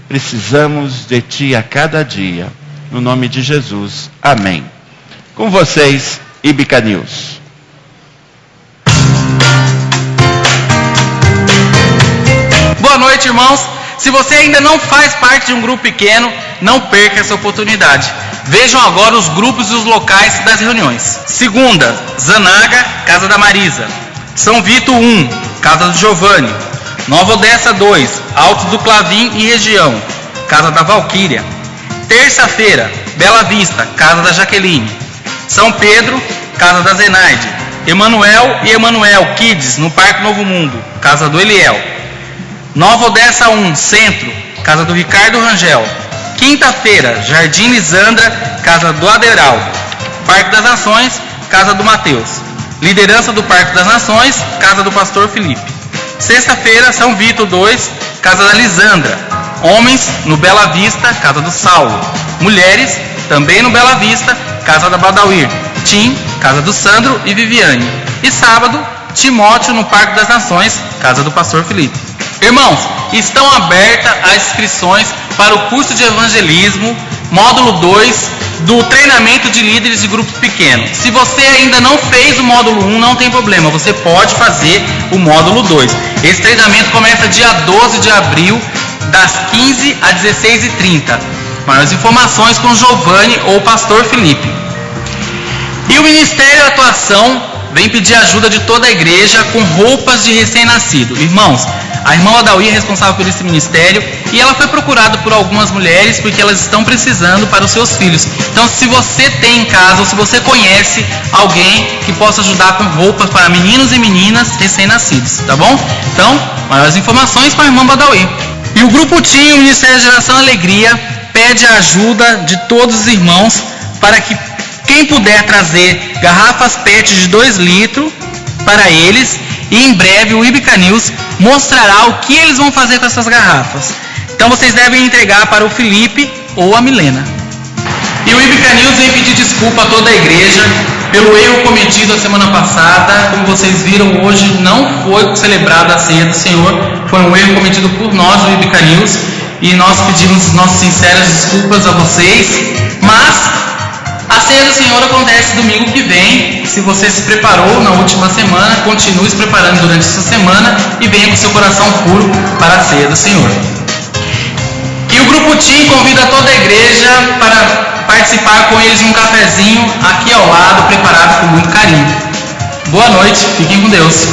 Precisamos de Ti a cada dia. No nome de Jesus. Amém. Com vocês, Íbica News. Boa noite, irmãos. Se você ainda não faz parte de um grupo pequeno, não perca essa oportunidade. Vejam agora os grupos e os locais das reuniões. Segunda, Zanaga, Casa da Marisa. São Vito 1, Casa do Giovanni. Nova Odessa 2, Alto do Clavim e região, Casa da Valquíria. Terça-feira, Bela Vista, Casa da Jaqueline. São Pedro, Casa da Zenaide. Emanuel e Emanuel Kids, no Parque Novo Mundo, Casa do Eliel. Nova Odessa 1, Centro, Casa do Ricardo Rangel. Quinta-feira, Jardim Lisandra, Casa do Aderaldo. Parque das Nações, Casa do Mateus. Liderança do Parque das Nações, Casa do Pastor Felipe. Sexta-feira, São Vito 2, Casa da Lisandra. Homens, no Bela Vista, Casa do Saulo. Mulheres, também no Bela Vista, Casa da Badauir. Tim, Casa do Sandro e Viviane. E sábado, Timóteo, no Parque das Nações, Casa do Pastor Felipe. Irmãos, estão abertas as inscrições para o curso de evangelismo, módulo 2, do treinamento de líderes de grupos pequenos. Se você ainda não fez o módulo 1, não tem problema, você pode fazer o módulo 2. Esse treinamento começa dia 12 de abril, das 15 às 16h30. Maiores informações com Giovanni ou Pastor Felipe. E o Ministério da Atuação vem pedir ajuda de toda a igreja com roupas de recém-nascido. Irmãos, a irmã Adaui é responsável por esse ministério e ela foi procurada por algumas mulheres porque elas estão precisando para os seus filhos. Então, se você tem em casa ou se você conhece alguém que possa ajudar com roupas para meninos e meninas recém-nascidos, tá bom? Então, maiores informações com a irmã Badawi. E o Grupo TIM, o Ministério da Geração Alegria, pede a ajuda de todos os irmãos para que quem puder trazer garrafas PET de 2 litros para eles, e em breve o Íbica News mostrará o que eles vão fazer com essas garrafas. Então vocês devem entregar para o Felipe ou a Milena. E o Íbica News vem pedir desculpa a toda a igreja pelo erro cometido a semana passada. Como vocês viram, hoje não foi celebrada a ceia do Senhor. Foi um erro cometido por nós, o Íbica News, e nós pedimos nossas sinceras desculpas a vocês. Mas a ceia do Senhor acontece domingo que vem. Se você se preparou na última semana, continue se preparando durante essa semana e venha com seu coração puro para a ceia do Senhor. E o Grupo TIM convida toda a igreja para participar com eles de um cafezinho aqui ao lado, preparado com muito carinho. Boa noite, fiquem com Deus.